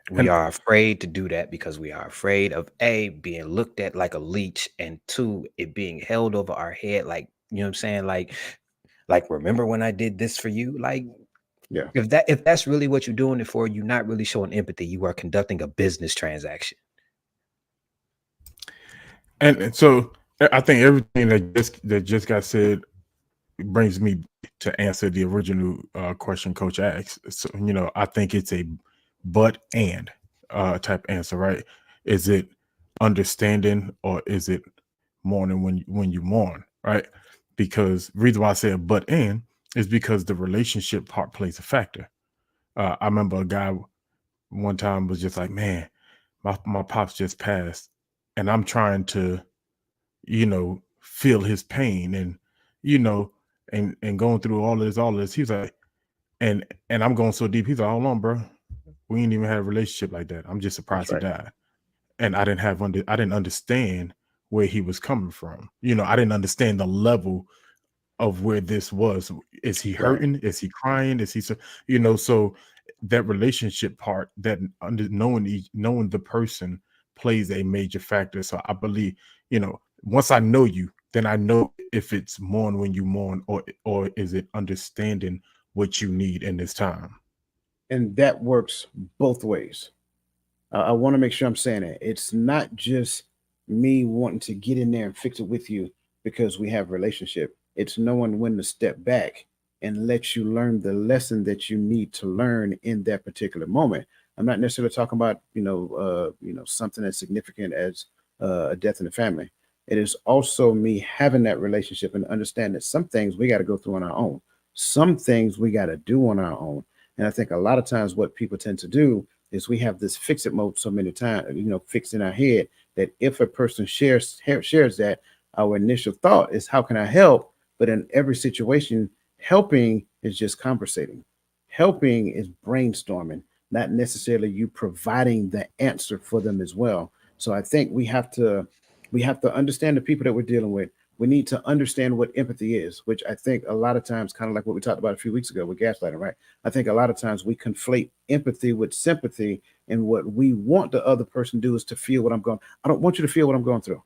We And are afraid to do that because we are afraid of A, being looked at like a leech, and two, it being held over our head. Like, you know what I'm saying? Like, remember when I did this for you? Like, Yeah. if that's really what you're doing it for, you're not really showing empathy. You are conducting a business transaction. and so I think everything that just got said brings me to answer the original question Coach asked. So, I think it's a but and type answer, right? Is it understanding or is it mourning when you mourn, right? Because the reason why I say a but and is because the relationship part plays a factor. I remember a guy one time was just like, man, my pops just passed, and I'm trying to feel his pain and you know and going through all this. He's like, and I'm going so deep. He's like, hold on, bro, we ain't even had a relationship like that. I'm just That's surprised he right. died. And I didn't understand where he was coming from. I didn't understand the level of where this was. Is he Right. hurting? Is he crying? Is he so that relationship part, that knowing the person plays a major factor. So I believe, once I know you, then I know if it's mourn when you mourn, or is it understanding what you need in this time. And that works both ways. I want to make sure I'm saying it. It's not just me wanting to get in there and fix it with you because we have a relationship. It's knowing when to step back and let you learn the lesson that you need to learn in that particular moment. I'm not necessarily talking about something as significant as a death in the family. It is also me having that relationship and understand that some things we got to go through on our own. Some things we got to do on our own. And I think a lot of times what people tend to do is we have this fix it mode so many times, fixed in our head that if a person shares that, our initial thought is how can I help? But in every situation, helping is just conversating. Helping is brainstorming, not necessarily you providing the answer for them as well. So I think we have to understand the people that we're dealing with. We need to understand what empathy is, which I think a lot of times, kind of like what we talked about a few weeks ago with gaslighting, right? I think a lot of times we conflate empathy with sympathy, and what we want the other person to do is to feel what I'm going. I don't want you to feel what I'm going through.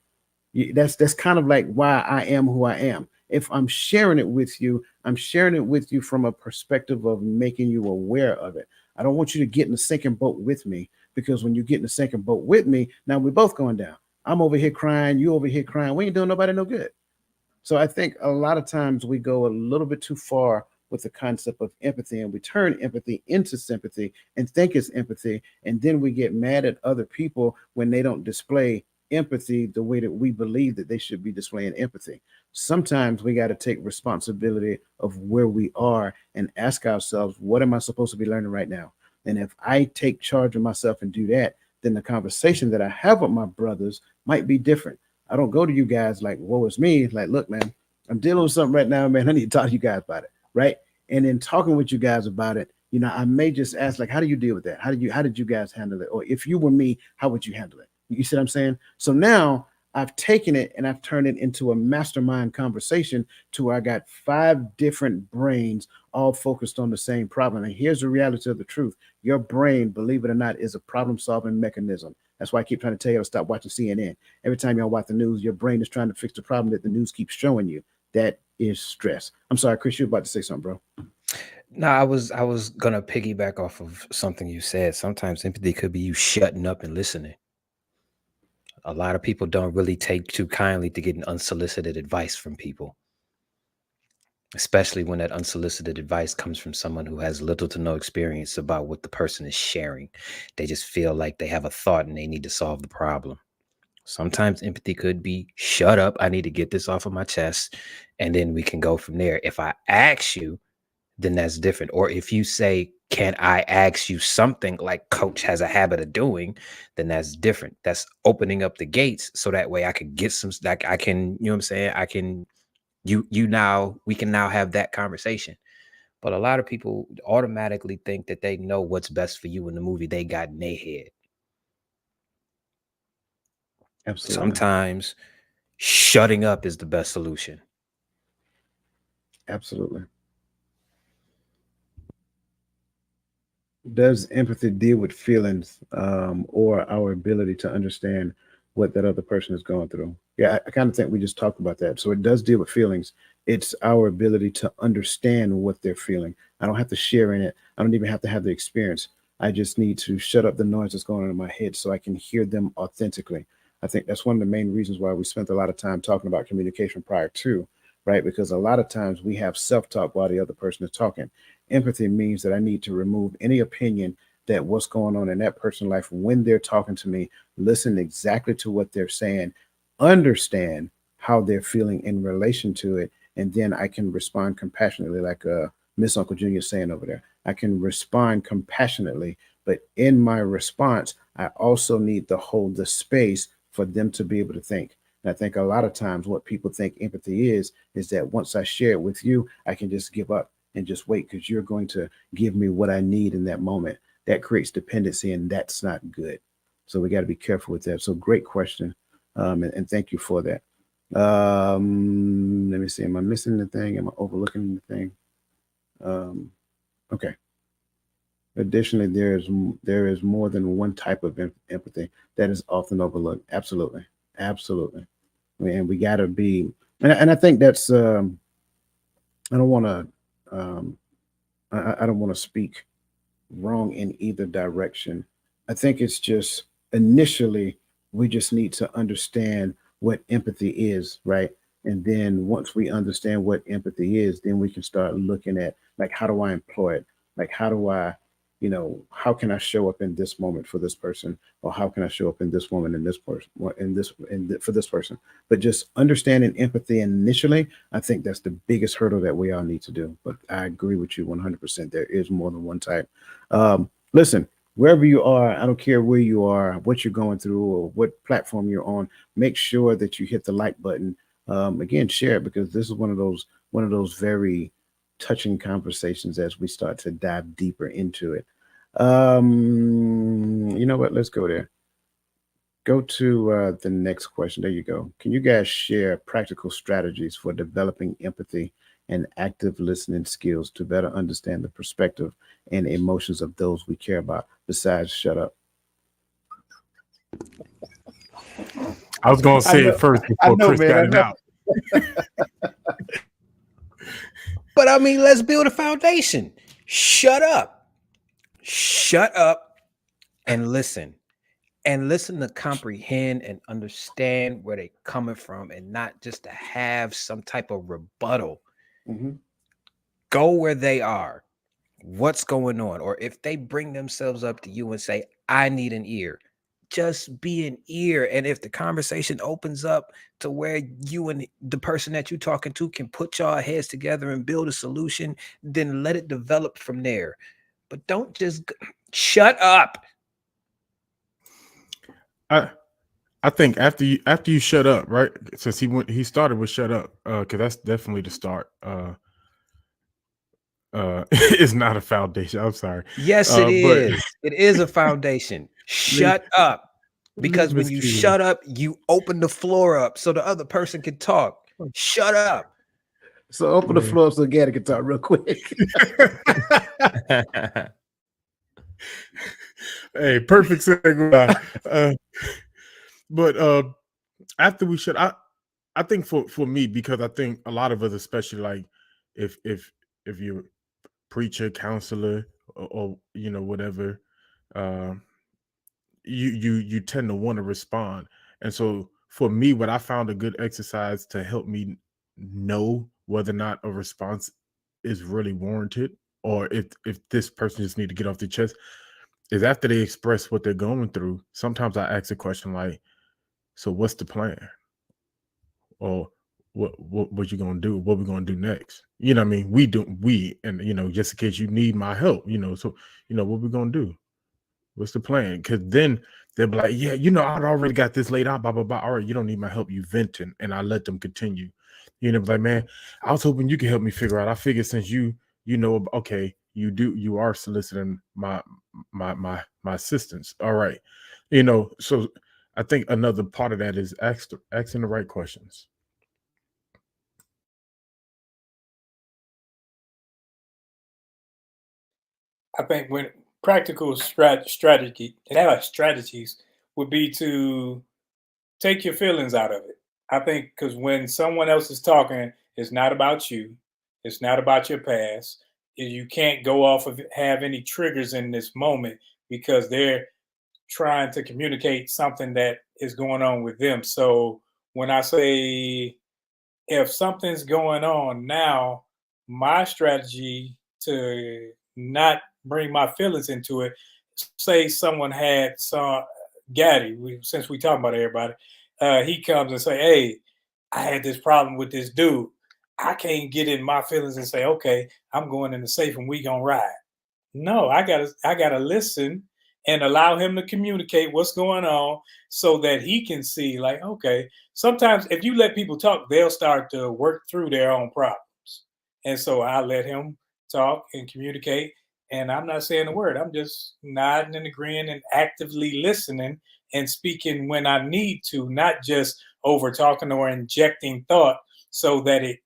That's kind of like why I am who I am. If I'm sharing it with you, I'm sharing it with you from a perspective of making you aware of it. I don't want you to get in the sinking boat with me, because when you get in the sinking boat with me, now we're both going down. I'm over here crying, you over here crying. We ain't doing nobody no good. So I think a lot of times we go a little bit too far with the concept of empathy, and we turn empathy into sympathy and think it's empathy. And then we get mad at other people when they don't display empathy the way that we believe that they should be displaying empathy. Sometimes we got to take responsibility of where we are and ask ourselves, what am I supposed to be learning right now? And if I take charge of myself and do that, then the conversation that I have with my brothers might be different. I don't go to you guys like, woe is me. Like, look, man, I'm dealing with something right now, man. I need to talk to you guys about it. Right. And in talking with you guys about it, I may just ask, like, how do you deal with that? How did you guys handle it? Or if you were me, how would you handle it? You see what I'm saying? So now I've taken it and I've turned it into a mastermind conversation to where I got 5 different brains all focused on the same problem. And here's the reality of the truth. Your brain, believe it or not, is a problem solving mechanism. That's why I keep trying to tell you to stop watching CNN. Every time y'all watch the news, your brain is trying to fix the problem that the news keeps showing you. That is stress. I'm sorry, Chris, you're about to say something, bro. No, I was gonna piggyback off of something you said. Sometimes empathy could be you shutting up and listening. A lot of people don't really take too kindly to getting unsolicited advice from people, especially when that unsolicited advice comes from someone who has little to no experience about what the person is sharing. They just feel like they have a thought and they need to solve the problem. Sometimes empathy could be shut up. I need to get this off of my chest. And then we can go from there. If I ask you, then that's different. Or if you say, can I ask you something, like Coach has a habit of doing, then that's different. That's opening up the gates so that way I could get some, like I can, you know what I'm saying? I can, we can now have that conversation. But a lot of people automatically think that they know what's best for you in the movie they got in their head. Absolutely. Sometimes shutting up is the best solution. Absolutely. Does empathy deal with feelings or our ability to understand what that other person is going through? Yeah, I kind of think we just talked about that. So it does deal with feelings. It's our ability to understand what they're feeling. I don't have to share in it. I don't even have to have the experience. I just need to shut up the noise that's going on in my head so I can hear them authentically. I think that's one of the main reasons why we spent a lot of time talking about communication prior to, right? Because a lot of times we have self-talk while the other person is talking. Empathy means that I need to remove any opinion that what's going on in that person's life when they're talking to me, listen exactly to what they're saying, understand how they're feeling in relation to it, and then I can respond compassionately, like Miss Uncle Junior is saying over there. I can respond compassionately, but in my response, I also need to hold the space for them to be able to think. And I think a lot of times what people think empathy is that once I share it with you, I can just give up and just wait because you're going to give me what I need in that moment. That creates dependency, and that's not good. So we got to be careful with that. So great question, and thank you for that. Let me see. Am I missing the thing? Am I overlooking the thing? Okay. Additionally, there is more than one type of empathy that is often overlooked. Absolutely, absolutely. And we got to be, and I think that's. I don't want to. I don't want to speak wrong in either direction. I think it's just initially we just need to understand what empathy is, right? And then once we understand what empathy is, then we can start looking at like how do I employ it? Like how do I, how can I show up in this moment for this person, or how can I show up in this moment in this person, for this person? But just understanding empathy initially, I think that's the biggest hurdle that we all need to do. But I agree with you 100%. There is more than one type. Listen, wherever you are, I don't care where you are, what you're going through, or what platform you're on. Make sure that you hit the like button. Again, share it, because this is one of those very touching conversations as we start to dive deeper into it. You know what? Let's go there. Go to the next question. There you go. Can you guys share practical strategies for developing empathy and active listening skills to better understand the perspective and emotions of those we care about, besides shut up? I was going to say it first before Chris got it out. But I mean, let's build a foundation. Shut up and listen. And listen to comprehend and understand where they're coming from, and not just to have some type of rebuttal. Mm-hmm. Go where they are. What's going on? Or if they bring themselves up to you and say, I need an ear, just be an ear. And if the conversation opens up to where you and the person that you're talking to can put y'all heads together and build a solution, then let it develop from there. But don't just shut up. I think after you shut up, right? Since he started with shut up, because that's definitely the start. It's not a foundation. I'm sorry. Yes, it is. It is a foundation. Shut up. Because when you shut up, you open the floor up so the other person can talk. Shut up. So open the floor up so Gary can talk real quick. Hey, perfect segue. But after we shut, I think for me, because I think a lot of us, especially like if you're preacher, counselor, or whatever, you tend to want to respond. And so for me, what I found a good exercise to help me know whether or not a response is really warranted, or if this person just need to get off their chest, is after they express what they're going through, sometimes I ask a question like, so what's the plan? Or what you gonna do? What we gonna do next? You know what I mean? And just in case you need my help, so what we gonna do? What's the plan? Because then they'll be like, yeah, I'd already got this laid out, blah, blah, blah. All right, you don't need my help. You venting. And I let them continue. Like, man, I was hoping you could help me figure out. I figured since you you know, okay, you are soliciting my assistance. All right. You know, so I think another part of that is asking the right questions. I think when practical strategies would be to take your feelings out of it. I think because when someone else is talking, it's not about you. It's not about your past. You can't go off of have any triggers in this moment because they're trying to communicate something that is going on with them. So when I say if something's going on now, my strategy to not bring my feelings into it, say someone had some Gaddy, since we talking about everybody, he comes and say, "Hey, I had this problem with this dude. I can't get in my feelings and say, okay, I'm going in the safe and we gonna ride." No, I gotta listen and allow him to communicate what's going on so that he can see, like, okay, sometimes if you let people talk, they'll start to work through their own problems. And so I let him talk and communicate. And I'm not saying a word. I'm just nodding and agreeing and actively listening and speaking when I need to, not just over talking or injecting thought so that it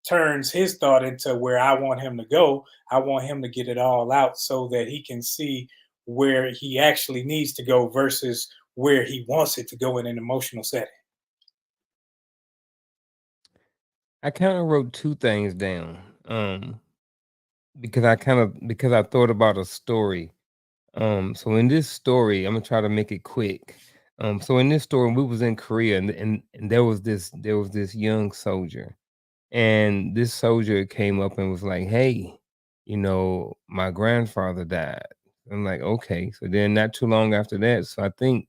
turns his thought into where I want him to go. I want him to get it all out so that he can see where he actually needs to go versus where he wants it to go in an emotional setting. I kind of wrote two things down. Because I thought about a story. So in this story, I'm gonna try to make it quick. So in this story, we was in Korea, and there was this young soldier, and this soldier came up and was like, "Hey, my grandfather died." I'm like, "Okay." So then, not too long after that, so I think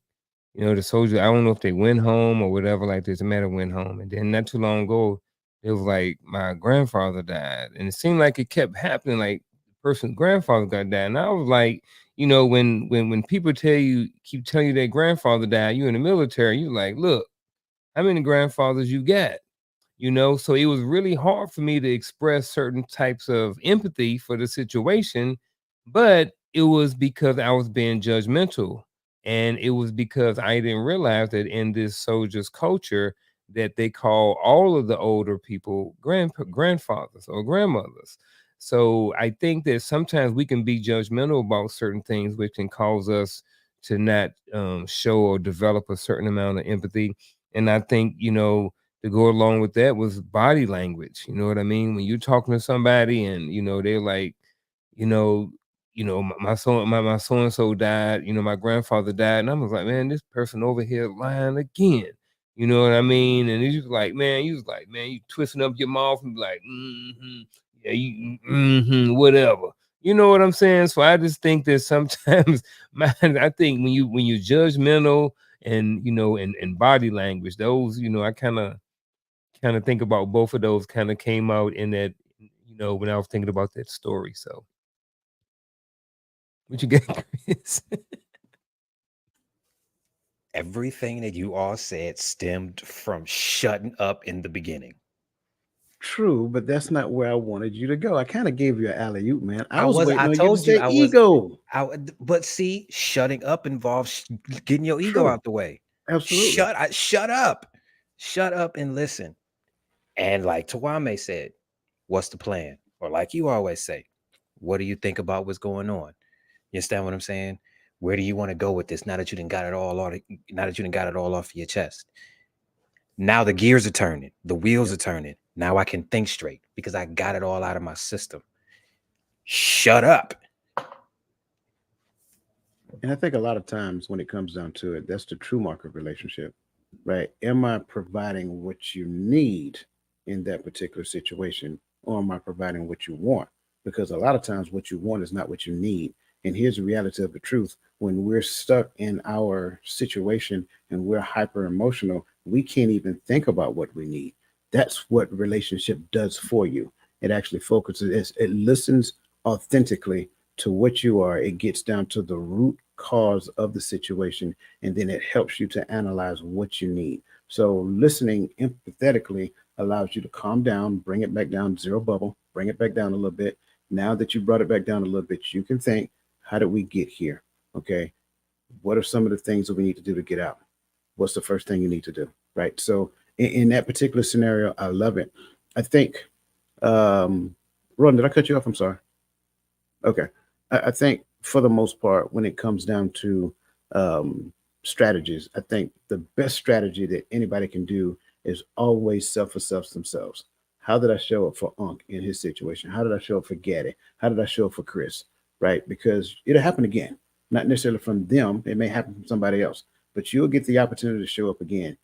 the soldier. I don't know if they went home or whatever. Like, this matter went home, and then not too long ago, it was like my grandfather died, and it seemed like it kept happening. Like the person's grandfather got died, and I was like, when people keep telling you their grandfather died, you in the military, you like, look, how many grandfathers you got? So it was really hard for me to express certain types of empathy for the situation, but it was because I was being judgmental, and it was because I didn't realize that in this soldier's culture that they call all of the older people grandfathers or grandmothers. So I think that sometimes we can be judgmental about certain things, which can cause us to not show or develop a certain amount of empathy. And I think, to go along with that was body language. You know what I mean? When you're talking to somebody and they're like, you know, my so and so died, my grandfather died, and I was like, man, this person over here lying again. You know what I mean? And he was like, man, you twisting up your mouth and be like, yeah, whatever. You know what I'm saying? So I just think that sometimes, man, I think when you judgmental and and body language, those, I kind of think about both of those kind of came out in that, when I was thinking about that story. So what you got, Chris? Everything that you all said stemmed from shutting up in the beginning. True, but that's not where I wanted you to go. I kind of gave you an alley oop, man. I was waiting I on you to told you say I was. ego. But see, shutting up involves getting your ego True. out the way. Absolutely. Shut up and listen. And like Tawame said, what's the plan? Or like you always say, what do you think about what's going on? You understand what I'm saying? Where do you want to go with this? Now that you done got it all off your chest. Now the gears are turning, the wheels are turning. Now I can think straight because I got it all out of my system. Shut up. And I think a lot of times when it comes down to it, that's the true mark of relationship, right? Am I providing what you need in that particular situation, or am I providing what you want? Because a lot of times what you want is not what you need. And here's the reality of the truth. When we're stuck in our situation and we're hyper emotional, we can't even think about what we need. That's what relationship does for you. It actually focuses, it listens authentically to what you are. It gets down to the root cause of the situation, and then it helps you to analyze what you need. So listening empathetically allows you to calm down, bring it back down, zero bubble, bring it back down a little bit. Now that you brought it back down a little bit, you can think, how did we get here? Okay. What are some of the things that we need to do to get out? What's the first thing you need to do? Right. So in that particular scenario, I love it. I think, Ron, did I cut you off? I'm sorry. Okay. I think for the most part, when it comes down to strategies, I think the best strategy that anybody can do is always self-assess themselves. How did I show up for Unc in his situation? How did I show up for Gaddy? How did I show up for Chris? Right? Because it'll happen again. Not necessarily from them. It may happen from somebody else, but you'll get the opportunity to show up again.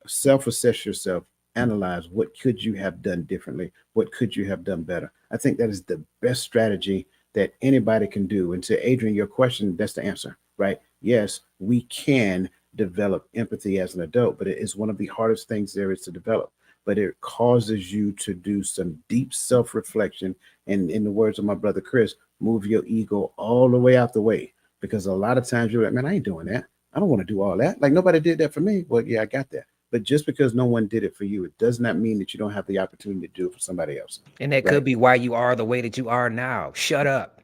Self-assess yourself, analyze what could you have done differently, what could you have done better. I think that is the best strategy that anybody can do. And to Adrian, your question, that's the answer, right? Yes, we can develop empathy as an adult, but it is one of the hardest things there is to develop. But it causes you to do some deep self-reflection, and in the words of my brother Chris, move your ego all the way out the way, because a lot of times you're like, man, I ain't doing that. I don't want to do all that. Like, nobody did that for me. Well, yeah, I got that. But just because no one did it for you, it does not mean that you don't have the opportunity to do it for somebody else. And that Right. could be why you are the way that you are now. Shut up.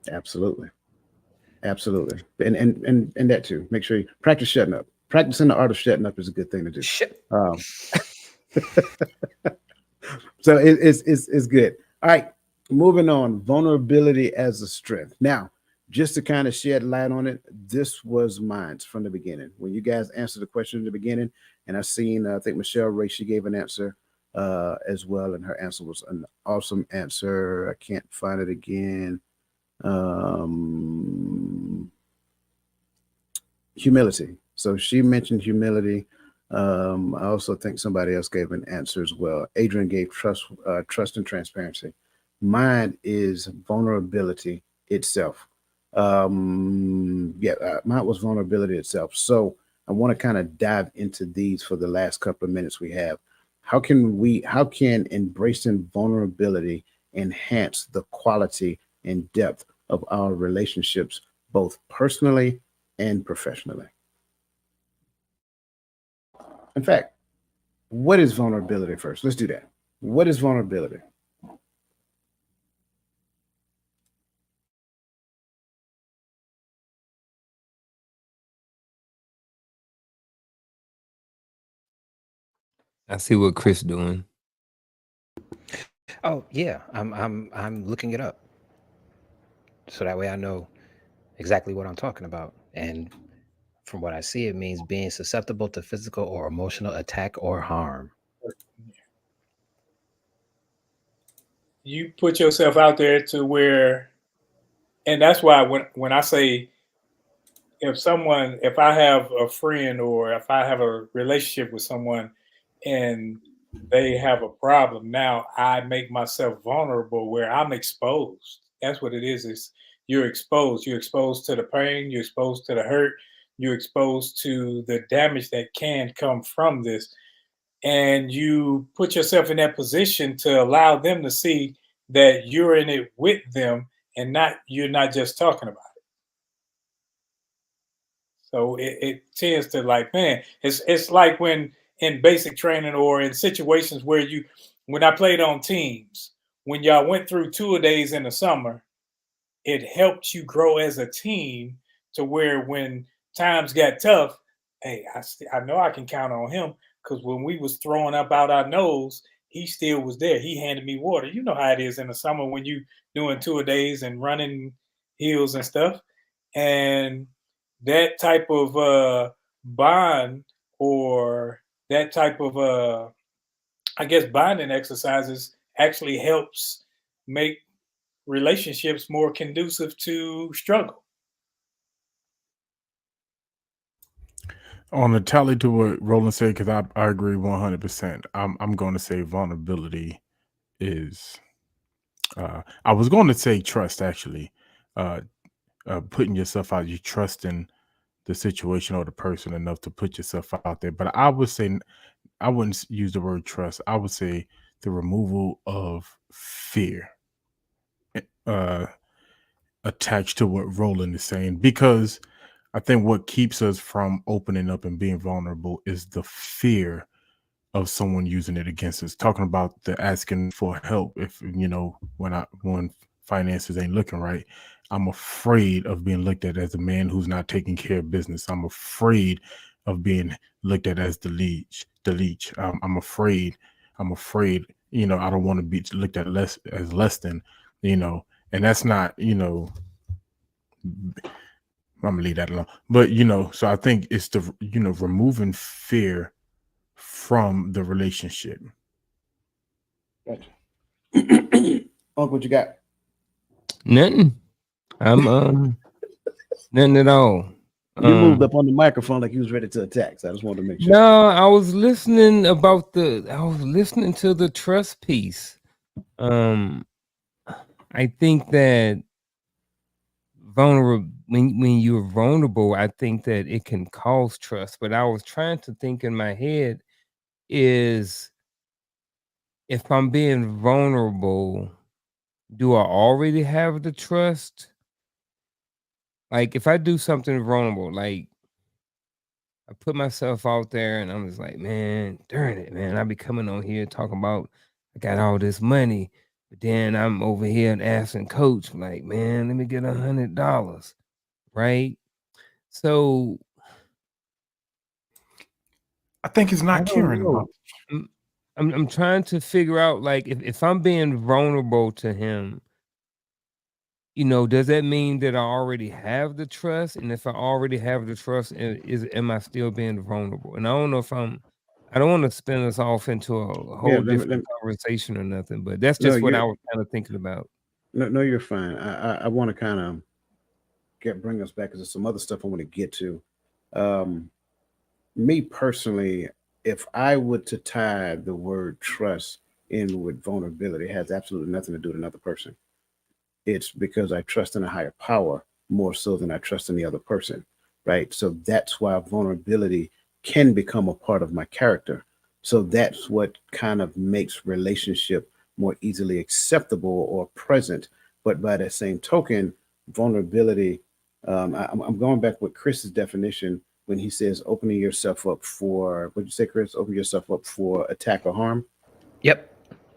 Absolutely. Absolutely. And that too. Make sure you practice shutting up. Practicing the art of shutting up is a good thing to do. Shut. So it's good. All right. Moving on. Vulnerability as a strength. Now, just to kind of shed light on it, this was mine from the beginning. When you guys answered the question in the beginning, and I seen, I think Michelle Ray, she gave an answer as well, and her answer was an awesome answer. I can't find it again. Humility. So she mentioned humility. I also think somebody else gave an answer as well. Adrian gave trust and transparency. Mine is vulnerability itself. Mine was vulnerability itself. So I want to kind of dive into these for the last couple of minutes we have. How can embracing vulnerability enhance the quality and depth of our relationships, both personally and professionally? In fact, what is vulnerability first? Let's do that. What is vulnerability? I see what Chris doing. Oh yeah, I'm looking it up, so that way I know exactly what I'm talking about. And from what I see, it means being susceptible to physical or emotional attack or harm. You put yourself out there to where, and that's why when I say, if I have a friend or if I have a relationship with someone and they have a problem, now I make myself vulnerable where I'm exposed. That's what it is. Is you're exposed. You're exposed to the pain, you're exposed to the hurt, you're exposed to the damage that can come from this. And you put yourself in that position to allow them to see that you're in it with them and not you're not just talking about it. So it tends to, like, man, it's like when in basic training or in situations where when I played on teams, when y'all went through 2-a-days in the summer, it helped you grow as a team to where when times got tough, hey, I know I can count on him, because when we was throwing up out our nose, he still was there. He handed me water. You know how it is in the summer when you doing 2-a-days and running hills and stuff. And that type of bond, or that type of I guess bonding exercises actually helps make relationships more conducive to struggle. On the tally to what Roland said, because I agree 100%. I'm going to say vulnerability is. I was going to say trust, actually. Putting yourself out, you trusting the situation or the person enough to put yourself out there. But I would say, I wouldn't use the word trust. I would say the removal of fear attached to what Roland is saying, because I think what keeps us from opening up and being vulnerable is the fear of someone using it against us. Talking about the asking for help if when finances ain't looking right. I'm afraid of being looked at as a man who's not taking care of business. I'm afraid of being looked at as the leech. I'm afraid. I'm afraid. I don't want to be looked at less than. And that's not. I'm gonna leave that alone. But so I think it's the removing fear from the relationship. Gotcha. Uncle, what you got? Nothing. I'm nothing at all. You moved up on the microphone like you was ready to attack. So I just wanted to make sure. No, I was listening to the trust piece. I think that when you're vulnerable, I think that it can cause trust. But I was trying to think in my head is, if I'm being vulnerable, do I already have the trust? Like if I do something vulnerable, like I put myself out there and I'm just like, man, darn it, man. I be coming on here talking about I got all this money, but then I'm over here and asking coach, like, man, let me get $100. Right. So I think it's I not don't caring know. about. I'm trying to figure out, like, if I'm being vulnerable to him, does that mean that I already have the trust? And if I already have the trust, am I still being vulnerable? And I don't know if I don't want to spin us off into a whole different conversation or nothing, but that's just what I was kind of thinking about. No, you're fine. I want to kind of bring us back because there's some other stuff I want to get to. Me personally, if I were to tie the word trust in with vulnerability, it has absolutely nothing to do with another person. It's because I trust in a higher power more so than I trust in the other person, right? So that's why vulnerability can become a part of my character. So that's what kind of makes relationship more easily acceptable or present. But by that same token, vulnerability, I'm going back with Chris's definition when he says opening yourself up for, what'd you say, Chris? Open yourself up for attack or harm? Yep.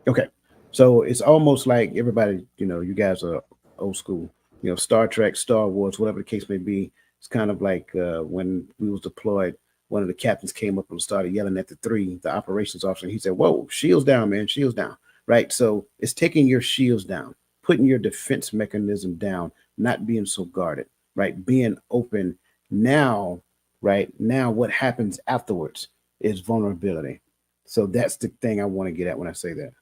Okay. So it's almost like everybody, you guys are old school, Star Trek, Star Wars, whatever the case may be. It's kind of like when we was deployed, one of the captains came up and started yelling at the operations officer. And he said, whoa, shields down, man, shields down. Right. So it's taking your shields down, putting your defense mechanism down, not being so guarded, right? Being open now, right? Now what happens afterwards is vulnerability. So that's the thing I want to get at when I say that.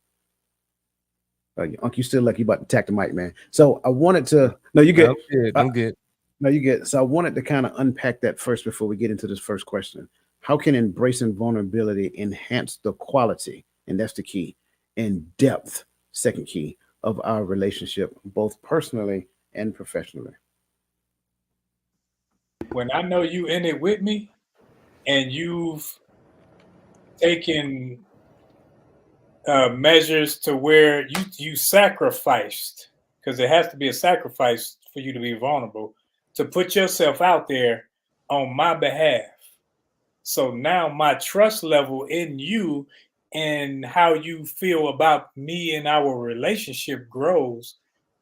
Uncle, you still lucky about to attack the mic, man. So I wanted to. No, you get. I'm good. No, you get. So I wanted to kind of unpack that first before we get into this first question. How can embracing vulnerability enhance the quality, and that's the key, and depth, second key, of our relationship, both personally and professionally? When I know you in it with me, and you've taken measures to where you sacrificed, because it has to be a sacrifice for you to be vulnerable, to put yourself out there on my behalf. So now my trust level in you and how you feel about me and our relationship grows,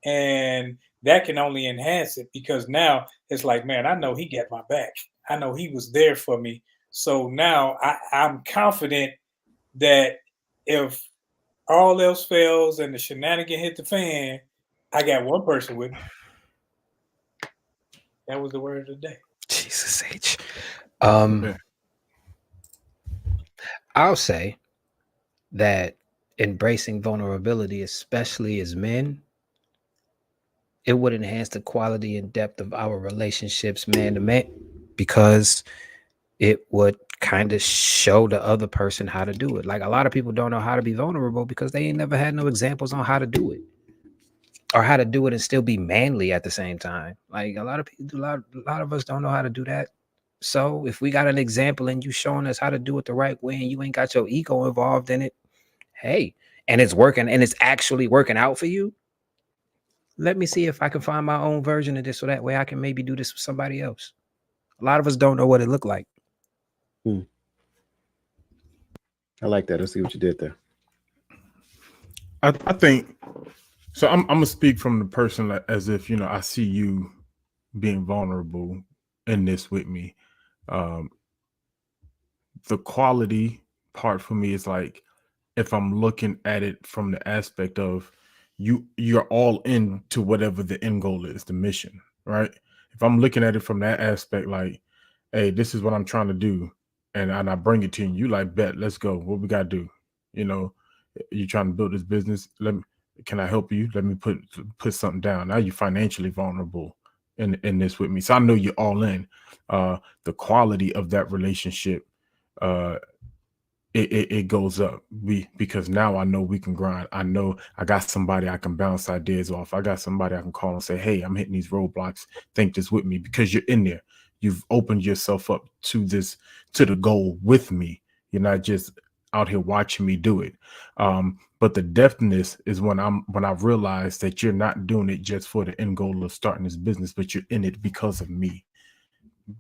and that can only enhance it, because now it's like, man, I know he got my back. I know he was there for me. So now I'm confident that if all else fails and the shenanigan hit the fan, I got one person with me. That was the word of the day. Jesus H. Yeah. I'll say that embracing vulnerability, especially as men, it would enhance the quality and depth of our relationships man to man, because it would kind of show the other person how to do it. Like, a lot of people don't know how to be vulnerable because they ain't never had no examples on how to do it, or how to do it and still be manly at the same time. Like, a lot of people, a lot of us don't know how to do that. So if we got an example and you showing us how to do it the right way, and you ain't got your ego involved in it, hey, and it's working, and it's actually working out for you, let me see if I can find my own version of this, so that way I can maybe do this with somebody else. A lot of us don't know what it looked like. I like that. Let's see what you did there. I think so. I'm gonna speak from the person as if I see you being vulnerable in this with me. Um, the quality part for me is like if I'm looking at it from the aspect of you're all in to whatever the end goal is, the mission, right? If I'm looking at it from that aspect, like, hey, this is what I'm trying to do, and I bring it to you like, bet, let's go. What we gotta do? You trying to build this business. Can I help you? Let me put something down. Now you're financially vulnerable in this with me. So I know you're all in. The quality of that relationship, it goes up because now I know we can grind. I know I got somebody I can bounce ideas off. I got somebody I can call and say, hey, I'm hitting these roadblocks. Think this with me, because you're in there. You've opened yourself up to the goal with me. You're not just out here watching me do it. But the depthness is when I realize that you're not doing it just for the end goal of starting this business, but you're in it because of me,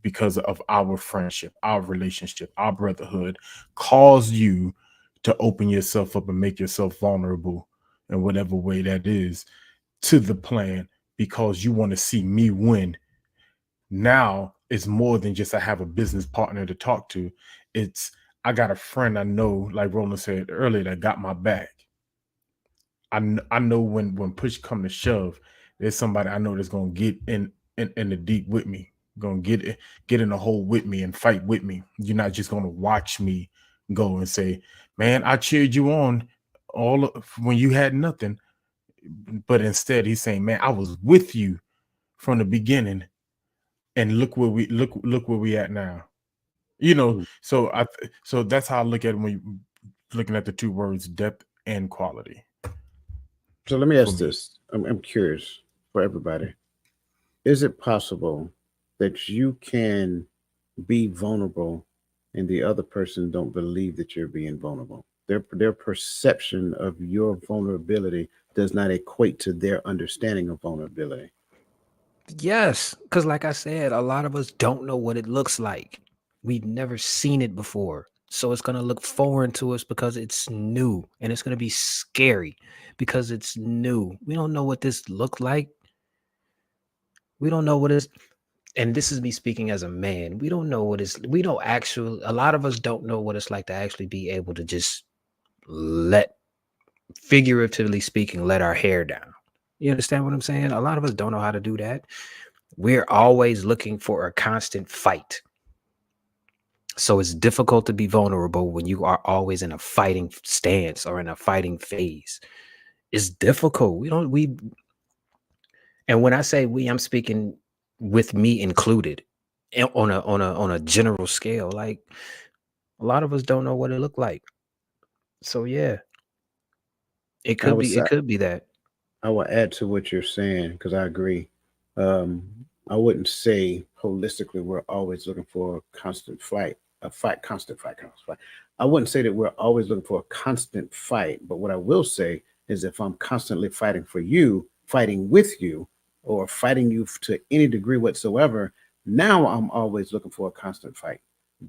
because of our friendship, our relationship, our brotherhood, cause you to open yourself up and make yourself vulnerable in whatever way that is to the plan, because you want to see me win. Now it's more than just I have a business partner to talk to. It's I got a friend I know, like Roland said earlier, that got my back. I know when push come to shove, there's somebody I know that's gonna get in the deep with me, gonna get in the hole with me and fight with me. You're not just gonna watch me go and say, man, I cheered you on when you had nothing. But instead he's saying, man, I was with you from the beginning, and look where we at now. So that's how I look at it when you looking at the two words, depth and quality. So let me ask this. I'm curious for everybody. Is it possible that you can be vulnerable and the other person don't believe that you're being vulnerable? Their perception of your vulnerability does not equate to their understanding of vulnerability. Yes, because like I said, a lot of us don't know what it looks like. We've never seen it before. So it's going to look foreign to us because it's new, and it's going to be scary because it's new. We don't know what this looked like. We don't know what is, and this is me speaking as a man. We don't know what is, we don't actually, a lot of us don't know what it's like to actually be able to just figuratively speaking, let our hair down. You understand what I'm saying? A lot of us don't know how to do that. We're always looking for a constant fight. So it's difficult to be vulnerable when you are always in a fighting stance or in a fighting phase. It's difficult. And when I say we, I'm speaking with me included on a general scale. Like a lot of us don't know what it looked like. So yeah, it could be that. I will add to what you're saying because I agree. I wouldn't say holistically we're always looking for a constant fight. Constant fight. I wouldn't say that we're always looking for a constant fight, but what I will say is if I'm constantly fighting for you, fighting with you, or fighting you to any degree whatsoever, now I'm always looking for a constant fight.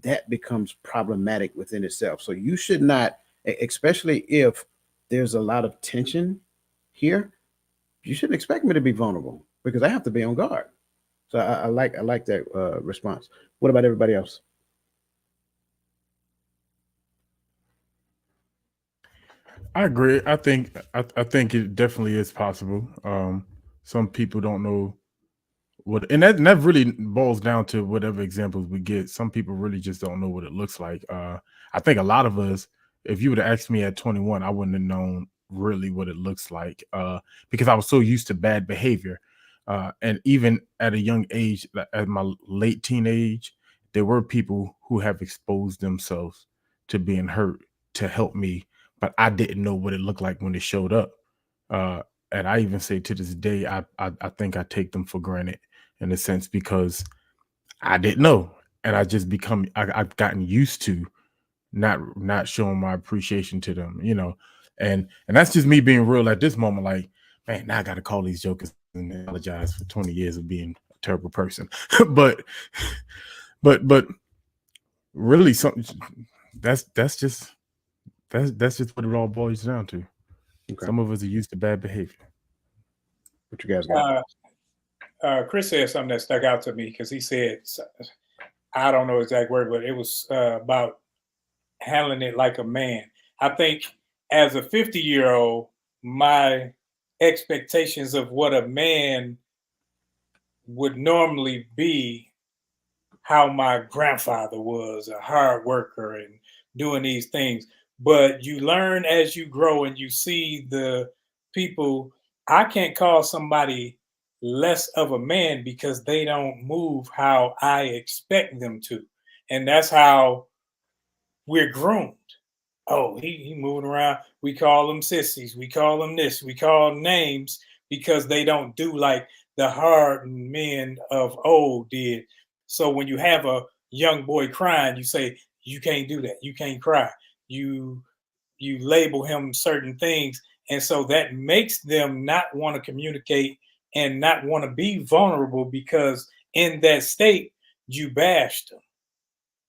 That becomes problematic within itself. So you should not, especially if there's a lot of tension here, you shouldn't expect me to be vulnerable because I have to be on guard. So I like that response. What about everybody else? I agree. I think it definitely is possible. Some people don't know and that really boils down to whatever examples we get. Some people really just don't know what it looks like. I think a lot of us, if you would have asked me at 21, I wouldn't have known really what it looks like because I was so used to bad behavior. And even at a young age, at my late teenage, there were people who have exposed themselves to being hurt to help me, but I didn't know what it looked like when it showed up. And I even say to this day, I think I take them for granted in a sense because I didn't know, and I just I've gotten used to not showing my appreciation to them, and that's just me being real at this moment. Like, man, now I got to call these jokers and apologize for 20 years of being a terrible person, but really something that's just That's just what it all boils down to. Okay. Some of us are used to bad behavior. What you guys got? Chris said something that stuck out to me because he said, I don't know exact word, but it was about handling it like a man. I think as a 50-year-old, my expectations of what a man would normally be, how my grandfather was a hard worker and doing these things. But you learn as you grow and you see the people. I can't call somebody less of a man because they don't move how I expect them to. And that's how we're groomed. Oh, he moving around. We call them sissies. We call them this. We call them names because they don't do like the hard men of old did. So when you have a young boy crying, you say, you can't do that. You can't cry. You you label him certain things. And so that makes them not want to communicate and not want to be vulnerable because in that state, you bashed them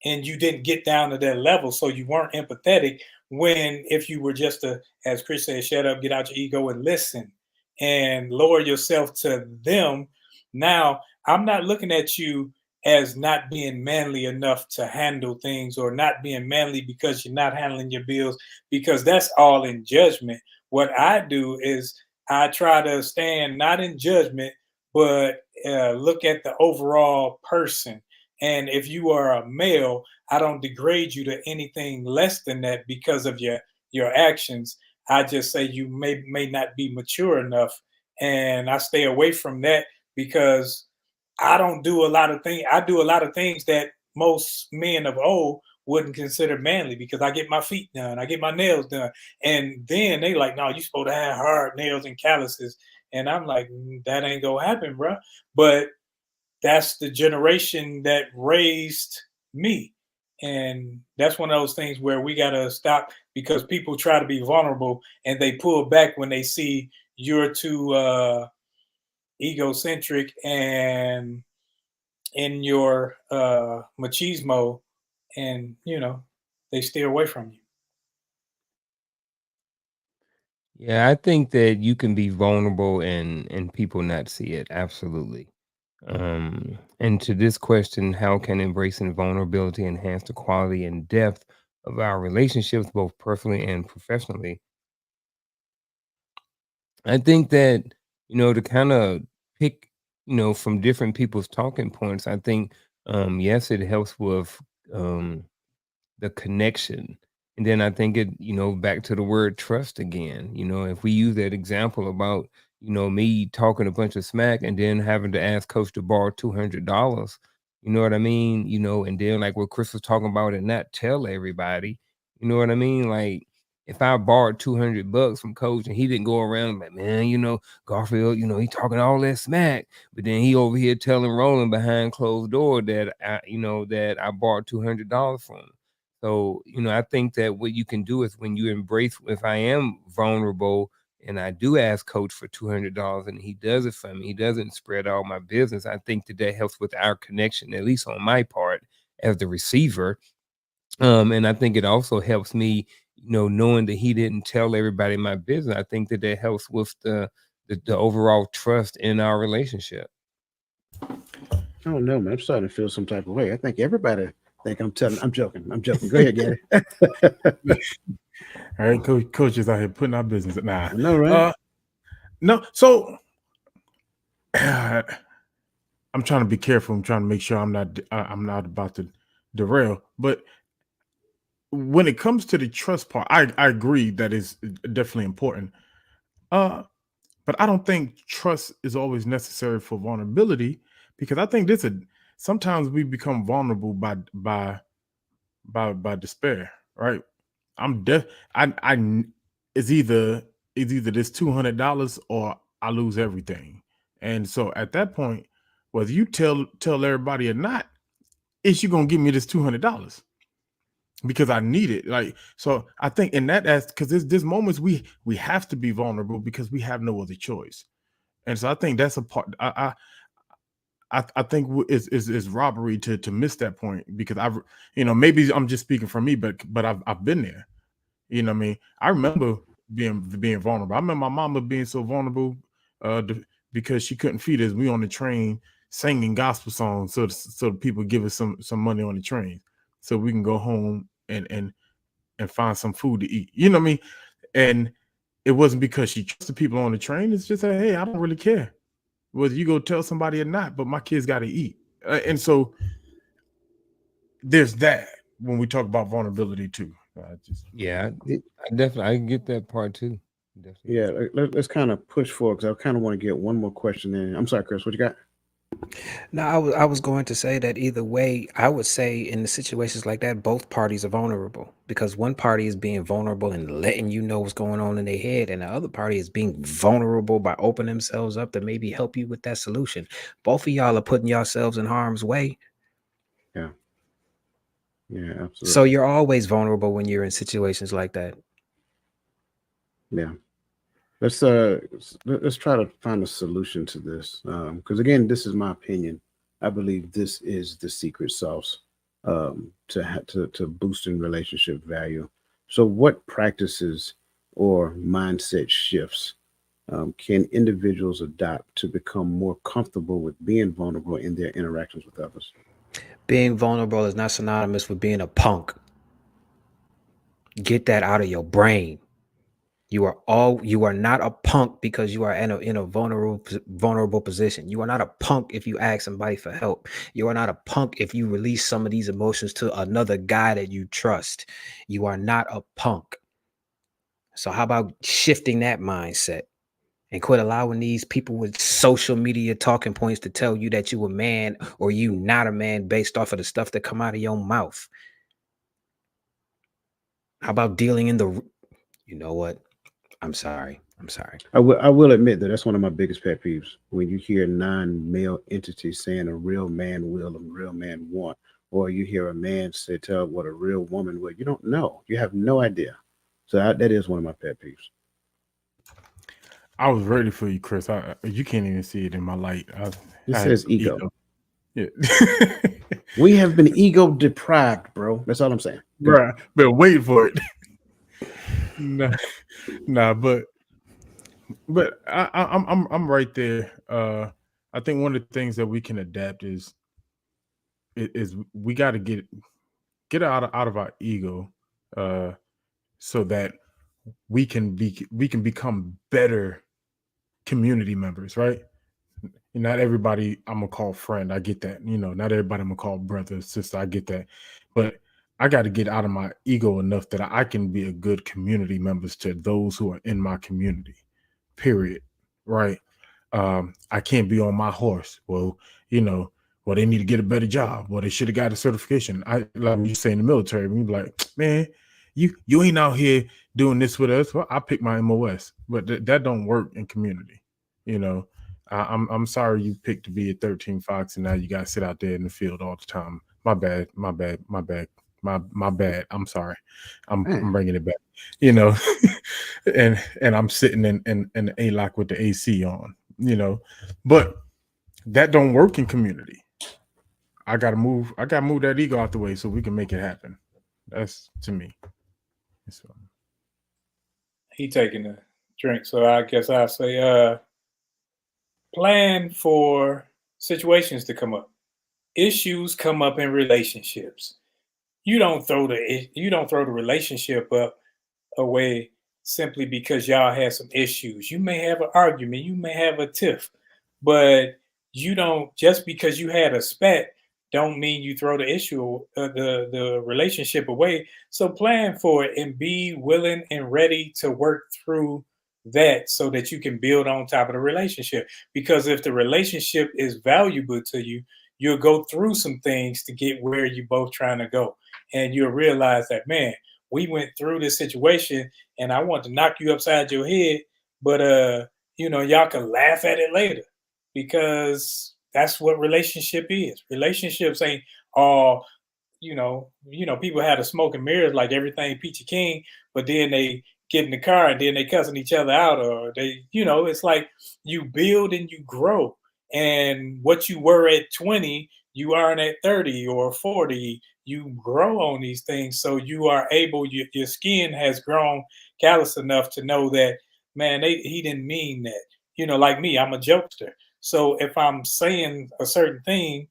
and you didn't get down to that level. So you weren't empathetic when, if you were just to, as Chris said, shut up, get out your ego and listen and lower yourself to them. Now, I'm not looking at you as not being manly enough to handle things or not being manly because you're not handling your bills, because that's all in judgment. What I do is I try to stand not in judgment, but look at the overall person. And if you are a male, I don't degrade you to anything less than that because of your actions. I just say you may not be mature enough, and I stay away from that because I don't do a lot of things. I do a lot of things that most men of old wouldn't consider manly because I get my feet done, I get my nails done, and then they like, no, you supposed to have hard nails and calluses, and I'm like, that ain't gonna happen, bro. But that's the generation that raised me. And that's one of those things where we got to stop because people try to be vulnerable and they pull back when they see you're too egocentric and in your machismo, and they steer away from you. Yeah, I think that you can be vulnerable and people not see it. Absolutely. And to this question, how can embracing vulnerability enhance the quality and depth of our relationships, both personally and professionally? I think that, to kind of pick, from different people's talking points, I think, yes, it helps with the connection. And then I think it, back to the word trust again. If we use that example about, me talking a bunch of smack and then having to ask coach to borrow $200, you know what I mean? And then like what Chris was talking about and not tell everybody, you know what I mean? Like if I borrowed $200 from coach and he didn't go around like, man, Garfield, he talking all that smack, but then he over here telling Roland behind closed door that that I borrowed $200 from him. So, I think that what you can do is when you embrace, if I am vulnerable and I do ask coach for $200 and he does it for me, he doesn't spread all my business. I think that helps with our connection, at least on my part as the receiver. And I think it also helps me, knowing that he didn't tell everybody my business. I think that helps with the overall trust in our relationship. I don't know, man. I'm starting to feel some type of way. I think everybody think I'm telling. I'm joking. Go ahead, Gary. All right, coaches out here putting our business. Nah, No, right? No. So I'm trying to be careful. I'm trying to make sure I'm not about to derail. But when it comes to the trust part, I agree that is definitely important. But I don't think trust is always necessary for vulnerability, because I think sometimes we become vulnerable by despair, right? It's either this $200 or I lose everything. And so at that point, whether you tell everybody or not, is you gonna give me this $200 because I need it. Like, so I think in that because there's moments we have to be vulnerable because we have no other choice. And so I think that's a part. I think is robbery to miss that point, because maybe I'm just speaking for me, but I've been there. You know what I mean? I remember being vulnerable. I remember my mama being so vulnerable because she couldn't feed us. We on the train singing gospel songs so people give us some money on the train so we can go home and find some food to eat. You know what I mean? And it wasn't because she trusted people on the train. It's just that, hey, I don't really care whether you go tell somebody or not, but my kids got to eat. And so there's that when we talk about vulnerability too. Yeah, I definitely I get that part too. Definitely. Yeah, let's kind of push forward because I kind of want to get one more question in. I'm sorry, Chris, what you got? No, I was going to say that either way, I would say in the situations like that, both parties are vulnerable because one party is being vulnerable and letting you know what's going on in their head, and the other party is being vulnerable by opening themselves up to maybe help you with that solution. Both of y'all are putting yourselves in harm's way. Yeah, absolutely. So you're always vulnerable when you're in situations like that. Yeah. Let's try to find a solution to this. Because again, this is my opinion. I believe this is the secret sauce to boosting relationship value. So what practices or mindset shifts can individuals adopt to become more comfortable with being vulnerable in their interactions with others? Being vulnerable is not synonymous with being a punk. Get that out of your brain. You are not a punk because you are in a vulnerable position. You are not a punk if you ask somebody for help. You are not a punk if you release some of these emotions to another guy that you trust. You are not a punk. So how about shifting that mindset and quit allowing these people with social media talking points to tell you that you a man or you not a man based off of the stuff that come out of your mouth? How about dealing in the, you know what? I'm sorry. I will admit that that's one of my biggest pet peeves when you hear non-male entities saying a real man will and real man want, or you hear a man say tell what a real woman would. You don't know. You have no idea. So that is one of my pet peeves. I was ready for you, Chris. You can't even see it in my light. It says ego. Yeah. We have been ego deprived, bro. That's all I'm saying. Right. Been waiting for it. Nah, but I'm right there. I think one of the things that we can adapt is we got to get out of our ego, so that we can become better community members, right? Not everybody I'm gonna call friend. I get that. Not everybody I'm gonna call brother, sister. I get that. But I got to get out of my ego enough that I can be a good community members to those who are in my community. Period. Right. I can't be on my horse. Well, they need to get a better job. Well, they should have got a certification. I like you say in the military, we be like, man, you ain't out here doing this with us. Well, I pick my MOS, but that don't work in community. I'm sorry you picked to be a 13 Fox and now you got to sit out there in the field all the time. My bad. I'm sorry. I'm bringing it back. And I'm sitting in the A-lock with the AC on. But that don't work in community. I gotta move that ego out the way so we can make it happen. That's to me. So. He taking a drink, so I guess I'll say plan for situations to come up. Issues come up in relationships. You don't throw the relationship up away simply because y'all had some issues. You may have an argument, you may have a tiff, but you don't, just because you had a spat don't mean you throw the issue, the relationship away. So plan for it and be willing and ready to work through that so that you can build on top of the relationship. Because if the relationship is valuable to you, you'll go through some things to get where you both trying to go. And you'll realize that, man, we went through this situation and I want to knock you upside your head, but y'all can laugh at it later, because that's what relationship is. Relationships ain't all, people have the smoke and mirrors like everything peachy keen, but then they get in the car and then they cussing each other out, or they, it's like you build and you grow. And what you were at 20, you aren't at 30 or 40. you grow on these things. So you are able, your skin has grown callous enough to know that, man, he didn't mean that. Like me, I'm a jokester. So if I'm saying a certain thing,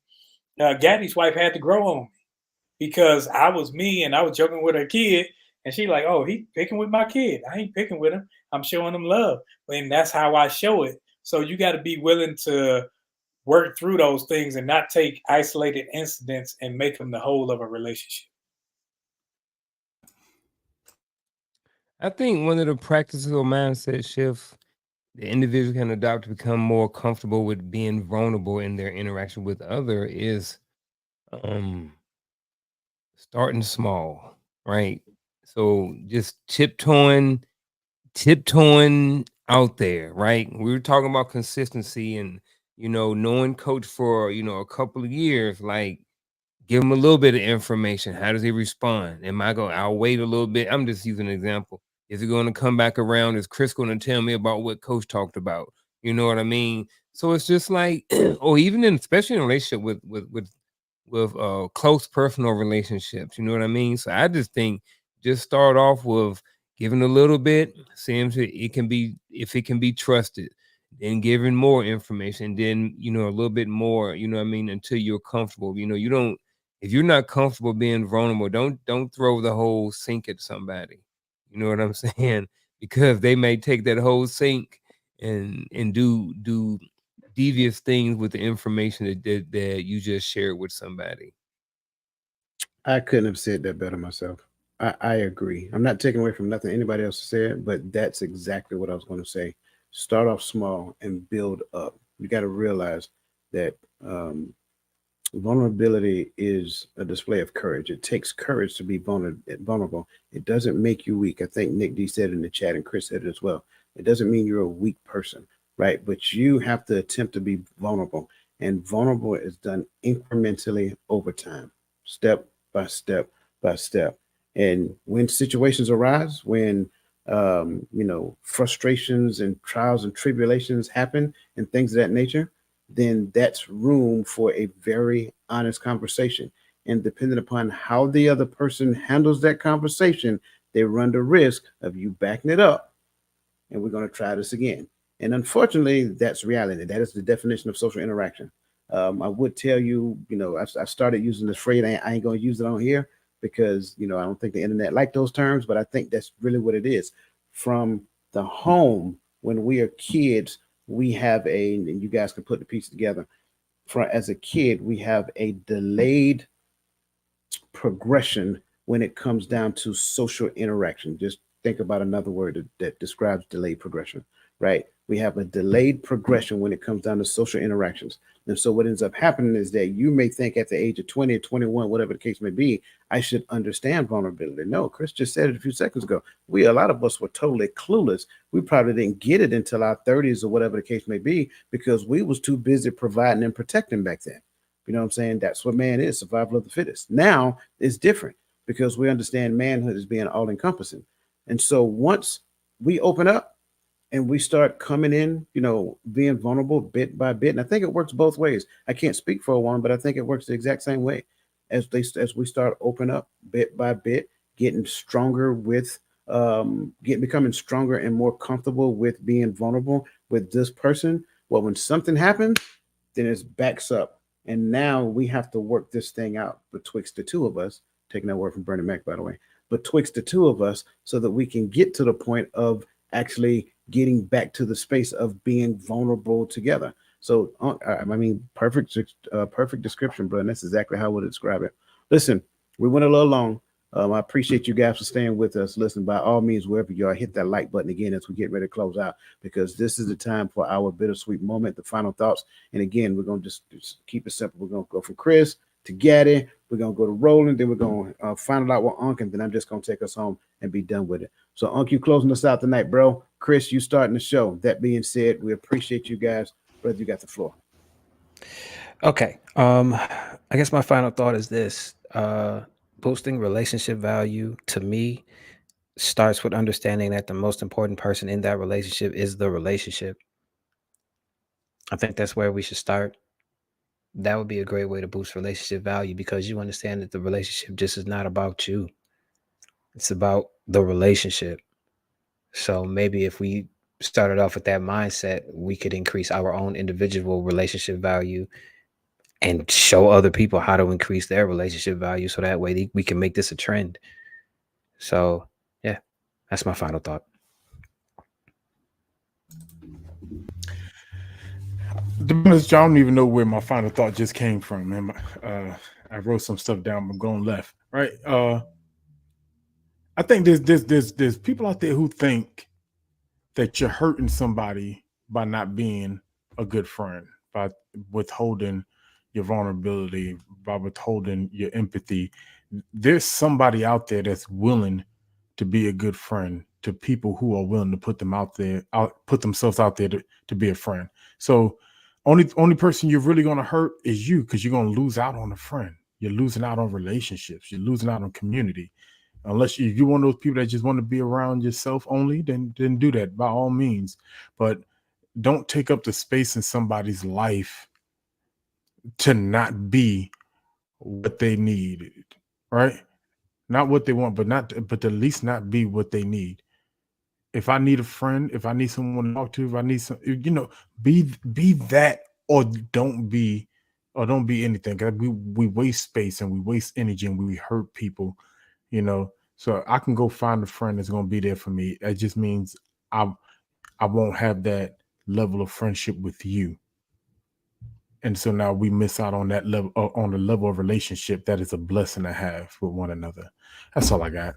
Gaddy's wife had to grow on me because I was me and I was joking with her kid. And she like, oh, he picking with my kid. I ain't picking with him. I'm showing him love. And that's how I show it. So you got to be willing to work through those things and not take isolated incidents and make them the whole of a relationship. I think one of the practices or mindset shifts the individual can adopt to become more comfortable with being vulnerable in their interaction with other is starting small, right? So just tiptoeing out there, right? We were talking about consistency and knowing coach for a couple of years, like give him a little bit of information. How does he respond? I'll wait a little bit. I'm just using an example. Is he going to come back around? Is Chris going to tell me about what coach talked about? You know what I mean? So it's just like, or even especially in a relationship with close personal relationships, you know what I mean? So I just think just start off with giving a little bit, seeing if it can be trusted, then giving more information, then a little bit more, you know what I mean, until you're comfortable. If you're not comfortable being vulnerable, don't throw the whole sink at somebody. You know what I'm saying? Because they may take that whole sink and do devious things with the information that you just shared with somebody. I couldn't have said that better myself. I agree. I'm not taking away from nothing anybody else said, but that's exactly what I was going to say. Start off small and build up. You got to realize that vulnerability is a display of courage. It takes courage to be vulnerable. It doesn't make you weak. I think Nick D said it in the chat and Chris said it as well. It doesn't mean you're a weak person, right? But you have to attempt to be vulnerable. And vulnerable is done incrementally over time, step by step by step. And when situations arise, when frustrations and trials and tribulations happen and things of that nature, then that's room for a very honest conversation. And depending upon how the other person handles that conversation, they run the risk of you backing it up. And we're going to try this again. And unfortunately, that's reality. That is the definition of social interaction. I would tell you, I started using this phrase. I ain't going to use it on here because, I don't think the internet like those terms, but I think that's really what it is. From the home, when we are kids, we have and you guys can put the piece together. As a kid, we have a delayed progression when it comes down to social interaction. Just think about another word that describes delayed progression, right? We have a delayed progression when it comes down to social interactions. And so what ends up happening is that you may think at the age of 20 or 21, whatever the case may be, I should understand vulnerability. No, Chris just said it a few seconds ago. A lot of us were totally clueless. We probably didn't get it until our 30s or whatever the case may be, because we was too busy providing and protecting back then. You know what I'm saying? That's what man is, survival of the fittest. Now it's different because we understand manhood as being all encompassing. And so once we open up, and we start coming in, being vulnerable bit by bit. And I think it works both ways. I can't speak for one, but I think it works the exact same way. As we start open up bit by bit, getting stronger with, becoming stronger and more comfortable with being vulnerable with this person. Well, when something happens, then it backs up. And now we have to work this thing out betwixt the two of us, taking that word from Bernie Mac, by the way, betwixt the two of us so that we can get to the point of actually getting back to the space of being vulnerable together. So, perfect description, bro. And that's exactly how I would describe it. Listen, we went a little long. I appreciate you guys for staying with us. Listen, by all means, wherever you are, hit that like button again as we get ready to close out, because this is the time for our bittersweet moment, the final thoughts. And again, we're going to just keep it simple. We're going to go from Chris to Gaddy. We're going to go to Roland. Then we're going to find out what Unc, and then I'm just going to take us home and be done with it. So, Unc, you closing us out tonight, bro. Chris, you starting the show. That being said, we appreciate you guys. Brother, you got the floor. Okay. I guess my final thought is this. Boosting relationship value, to me, starts with understanding that the most important person in that relationship is the relationship. I think that's where we should start. that would be a great way to boost relationship value, because you understand that the relationship just is not about you. It's about the relationship. So maybe if we started off with that mindset, we could increase our own individual relationship value and show other people how to increase their relationship value, so that way we can make this a trend. So yeah, that's my final thought. To be honest, I don't even know where my final thought just came from, man. I wrote some stuff down, but I'm going left. Right. I think there's people out there who think that you're hurting somebody by not being a good friend, by withholding your vulnerability, by withholding your empathy. There's somebody out there that's willing to be a good friend to people who are willing to put themselves out there to be a friend. So only person you're really going to hurt is you, because you're going to lose out on a friend. You're losing out on relationships. You're losing out on community. Unless you're one of those people that just want to be around yourself only, then do that by all means. But don't take up the space in somebody's life to not be what they need, right? Not what they want, but at least not be what they need. If I need a friend, if I need someone to talk to, if I need some, be that, or don't be anything. 'Cause we waste space and we waste energy and we hurt people, So I can go find a friend that's gonna be there for me. It just means I won't have that level of friendship with you. And so now we miss out on that level, on the level of relationship that is a blessing to have with one another. That's all I got.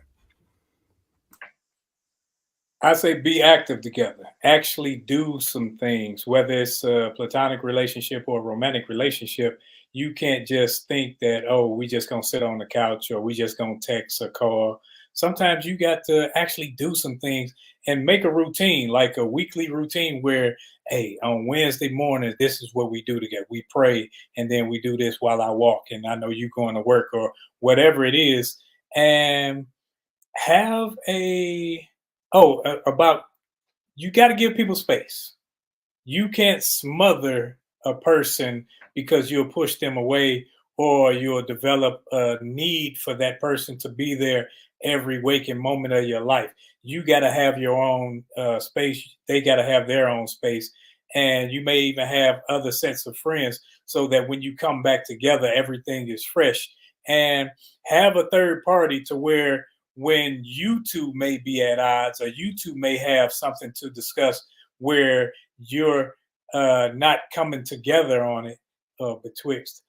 I say be active together. Actually do some things, whether it's a platonic relationship or a romantic relationship. You can't just think that, oh, we just gonna sit on the couch or we just gonna text or call. Sometimes you got to actually do some things and make a routine, like a weekly routine where, hey, on Wednesday mornings, this is what we do together. We pray and then we do this while I walk, and I know you going to work or whatever it is. And have about, you got to give people space. You can't smother a person because you'll push them away, or you'll develop a need for that person to be there every waking moment of your life. You got to have your own space. They got to have their own space. And you may even have other sets of friends, so that when you come back together, everything is fresh. And have a third party to where, when you two may be at odds, or you two may have something to discuss where you're not coming together on it, betwixt.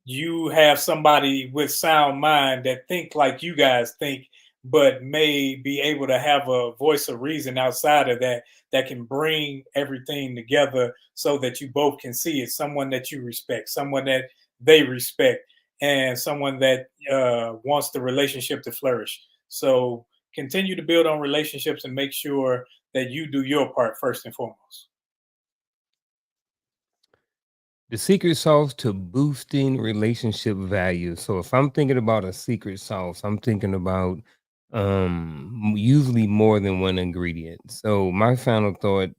You have somebody with sound mind that think like you guys think, but may be able to have a voice of reason outside of that, that can bring everything together so that you both can see it. Someone that you respect, someone that they respect, and someone that wants the relationship to flourish. So continue to build on relationships and make sure that you do your part first and foremost. The secret sauce to boosting relationship value. So if I'm thinking about a secret sauce, I'm thinking about usually more than one ingredient. So my final thought,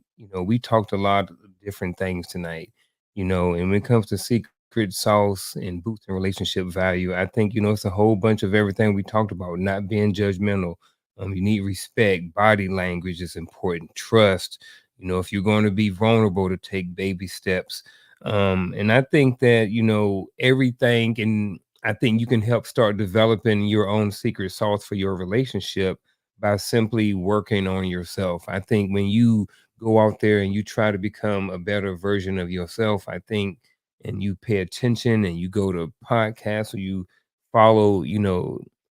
we talked a lot of different things tonight, and when it comes to secret sauce and boosting relationship value, I think, it's a whole bunch of everything we talked about, not being judgmental. You need respect, body language is important, trust, if you're going to be vulnerable, to take baby steps. And I think that, everything, and I think you can help start developing your own secret sauce for your relationship by simply working on yourself. I think when you go out there and you try to become a better version of yourself, I think, and you pay attention and you go to podcasts or you follow,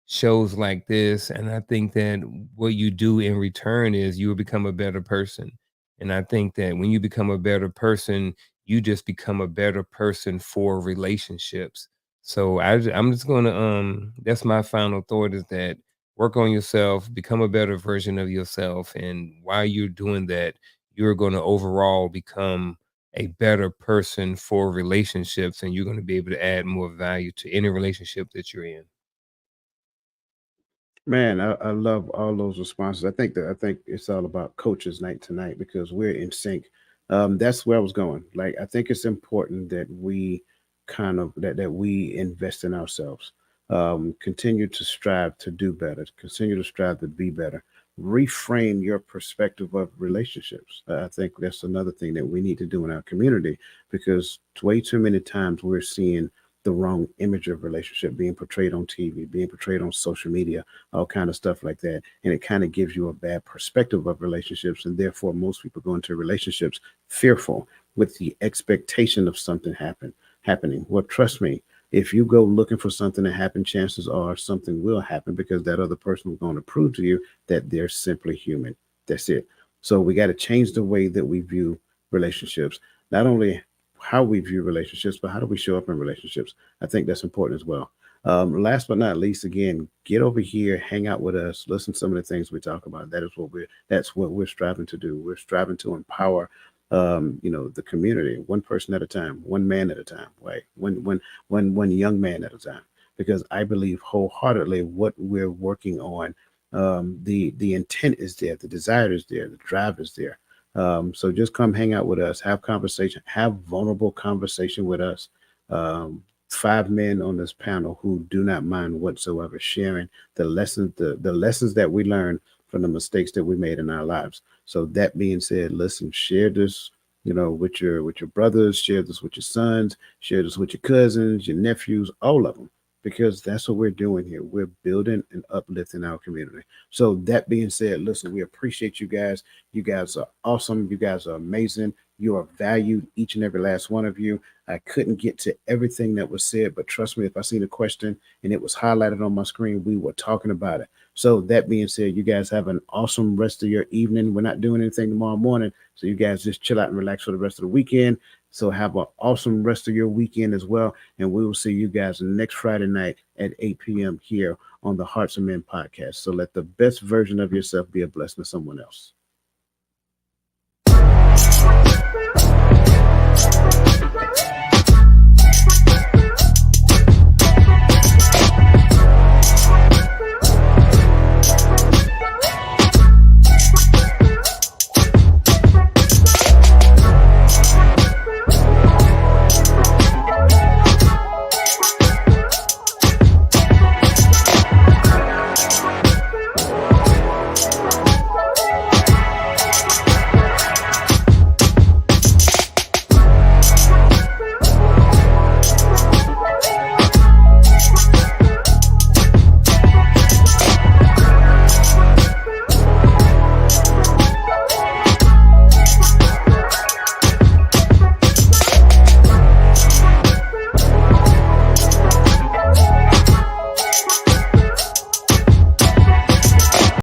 shows like this. And I think that what you do in return is you will become a better person. And I think that when you become a better person, you just become a better person for relationships. So I'm just gonna that's my final thought, is that work on yourself, become a better version of yourself, and while you're doing that, you're going to overall become a better person for relationships, and you're going to be able to add more value to any relationship that you're in. Man, I love all those responses. I think it's all about coaches night tonight, because we're in sync. That's where I was going. Like, I think it's important that we kind of that we invest in ourselves. Continue to strive to do better. Continue to strive to be better. Reframe your perspective of relationships. I think that's another thing that we need to do in our community, because way too many times we're seeing the wrong image of relationship being portrayed on TV, being portrayed on social media, all kind of stuff like that. And it kind of gives you a bad perspective of relationships. And therefore, most people go into relationships fearful with the expectation of something happening. Well, trust me, if you go looking for something to happen, chances are something will happen, because that other person is going to prove to you that they're simply human. That's it. So we got to change the way that we view relationships. Not only how we view relationships, but how do we show up in relationships? I think that's important as well. Last but not least, again, get over here, hang out with us, listen to some of the things we talk about. That's what we're striving to do. We're striving to empower, the community, one person at a time, one man at a time, right? One young man at a time. Because I believe wholeheartedly what we're working on, the intent is there, the desire is there, the drive is there. So just come hang out with us, have conversation, have vulnerable conversation with us. 5 men on this panel who do not mind whatsoever sharing the lessons that we learned from the mistakes that we made in our lives. So that being said, listen, share this, with your brothers, share this with your sons, share this with your cousins, your nephews, all of them, because that's what we're doing here. We're building and uplifting our community. So that being said, listen, we appreciate you guys. You guys are awesome. You guys are amazing. You are valued, each and every last one of you. I couldn't get to everything that was said, but trust me, if I seen a question and it was highlighted on my screen, we were talking about it. So that being said, you guys have an awesome rest of your evening. We're not doing anything tomorrow morning, so you guys just chill out and relax for the rest of the weekend. So have an awesome rest of your weekend as well. And we will see you guys next Friday night at 8 p.m. here on the Hearts of Men podcast. So let the best version of yourself be a blessing to someone else.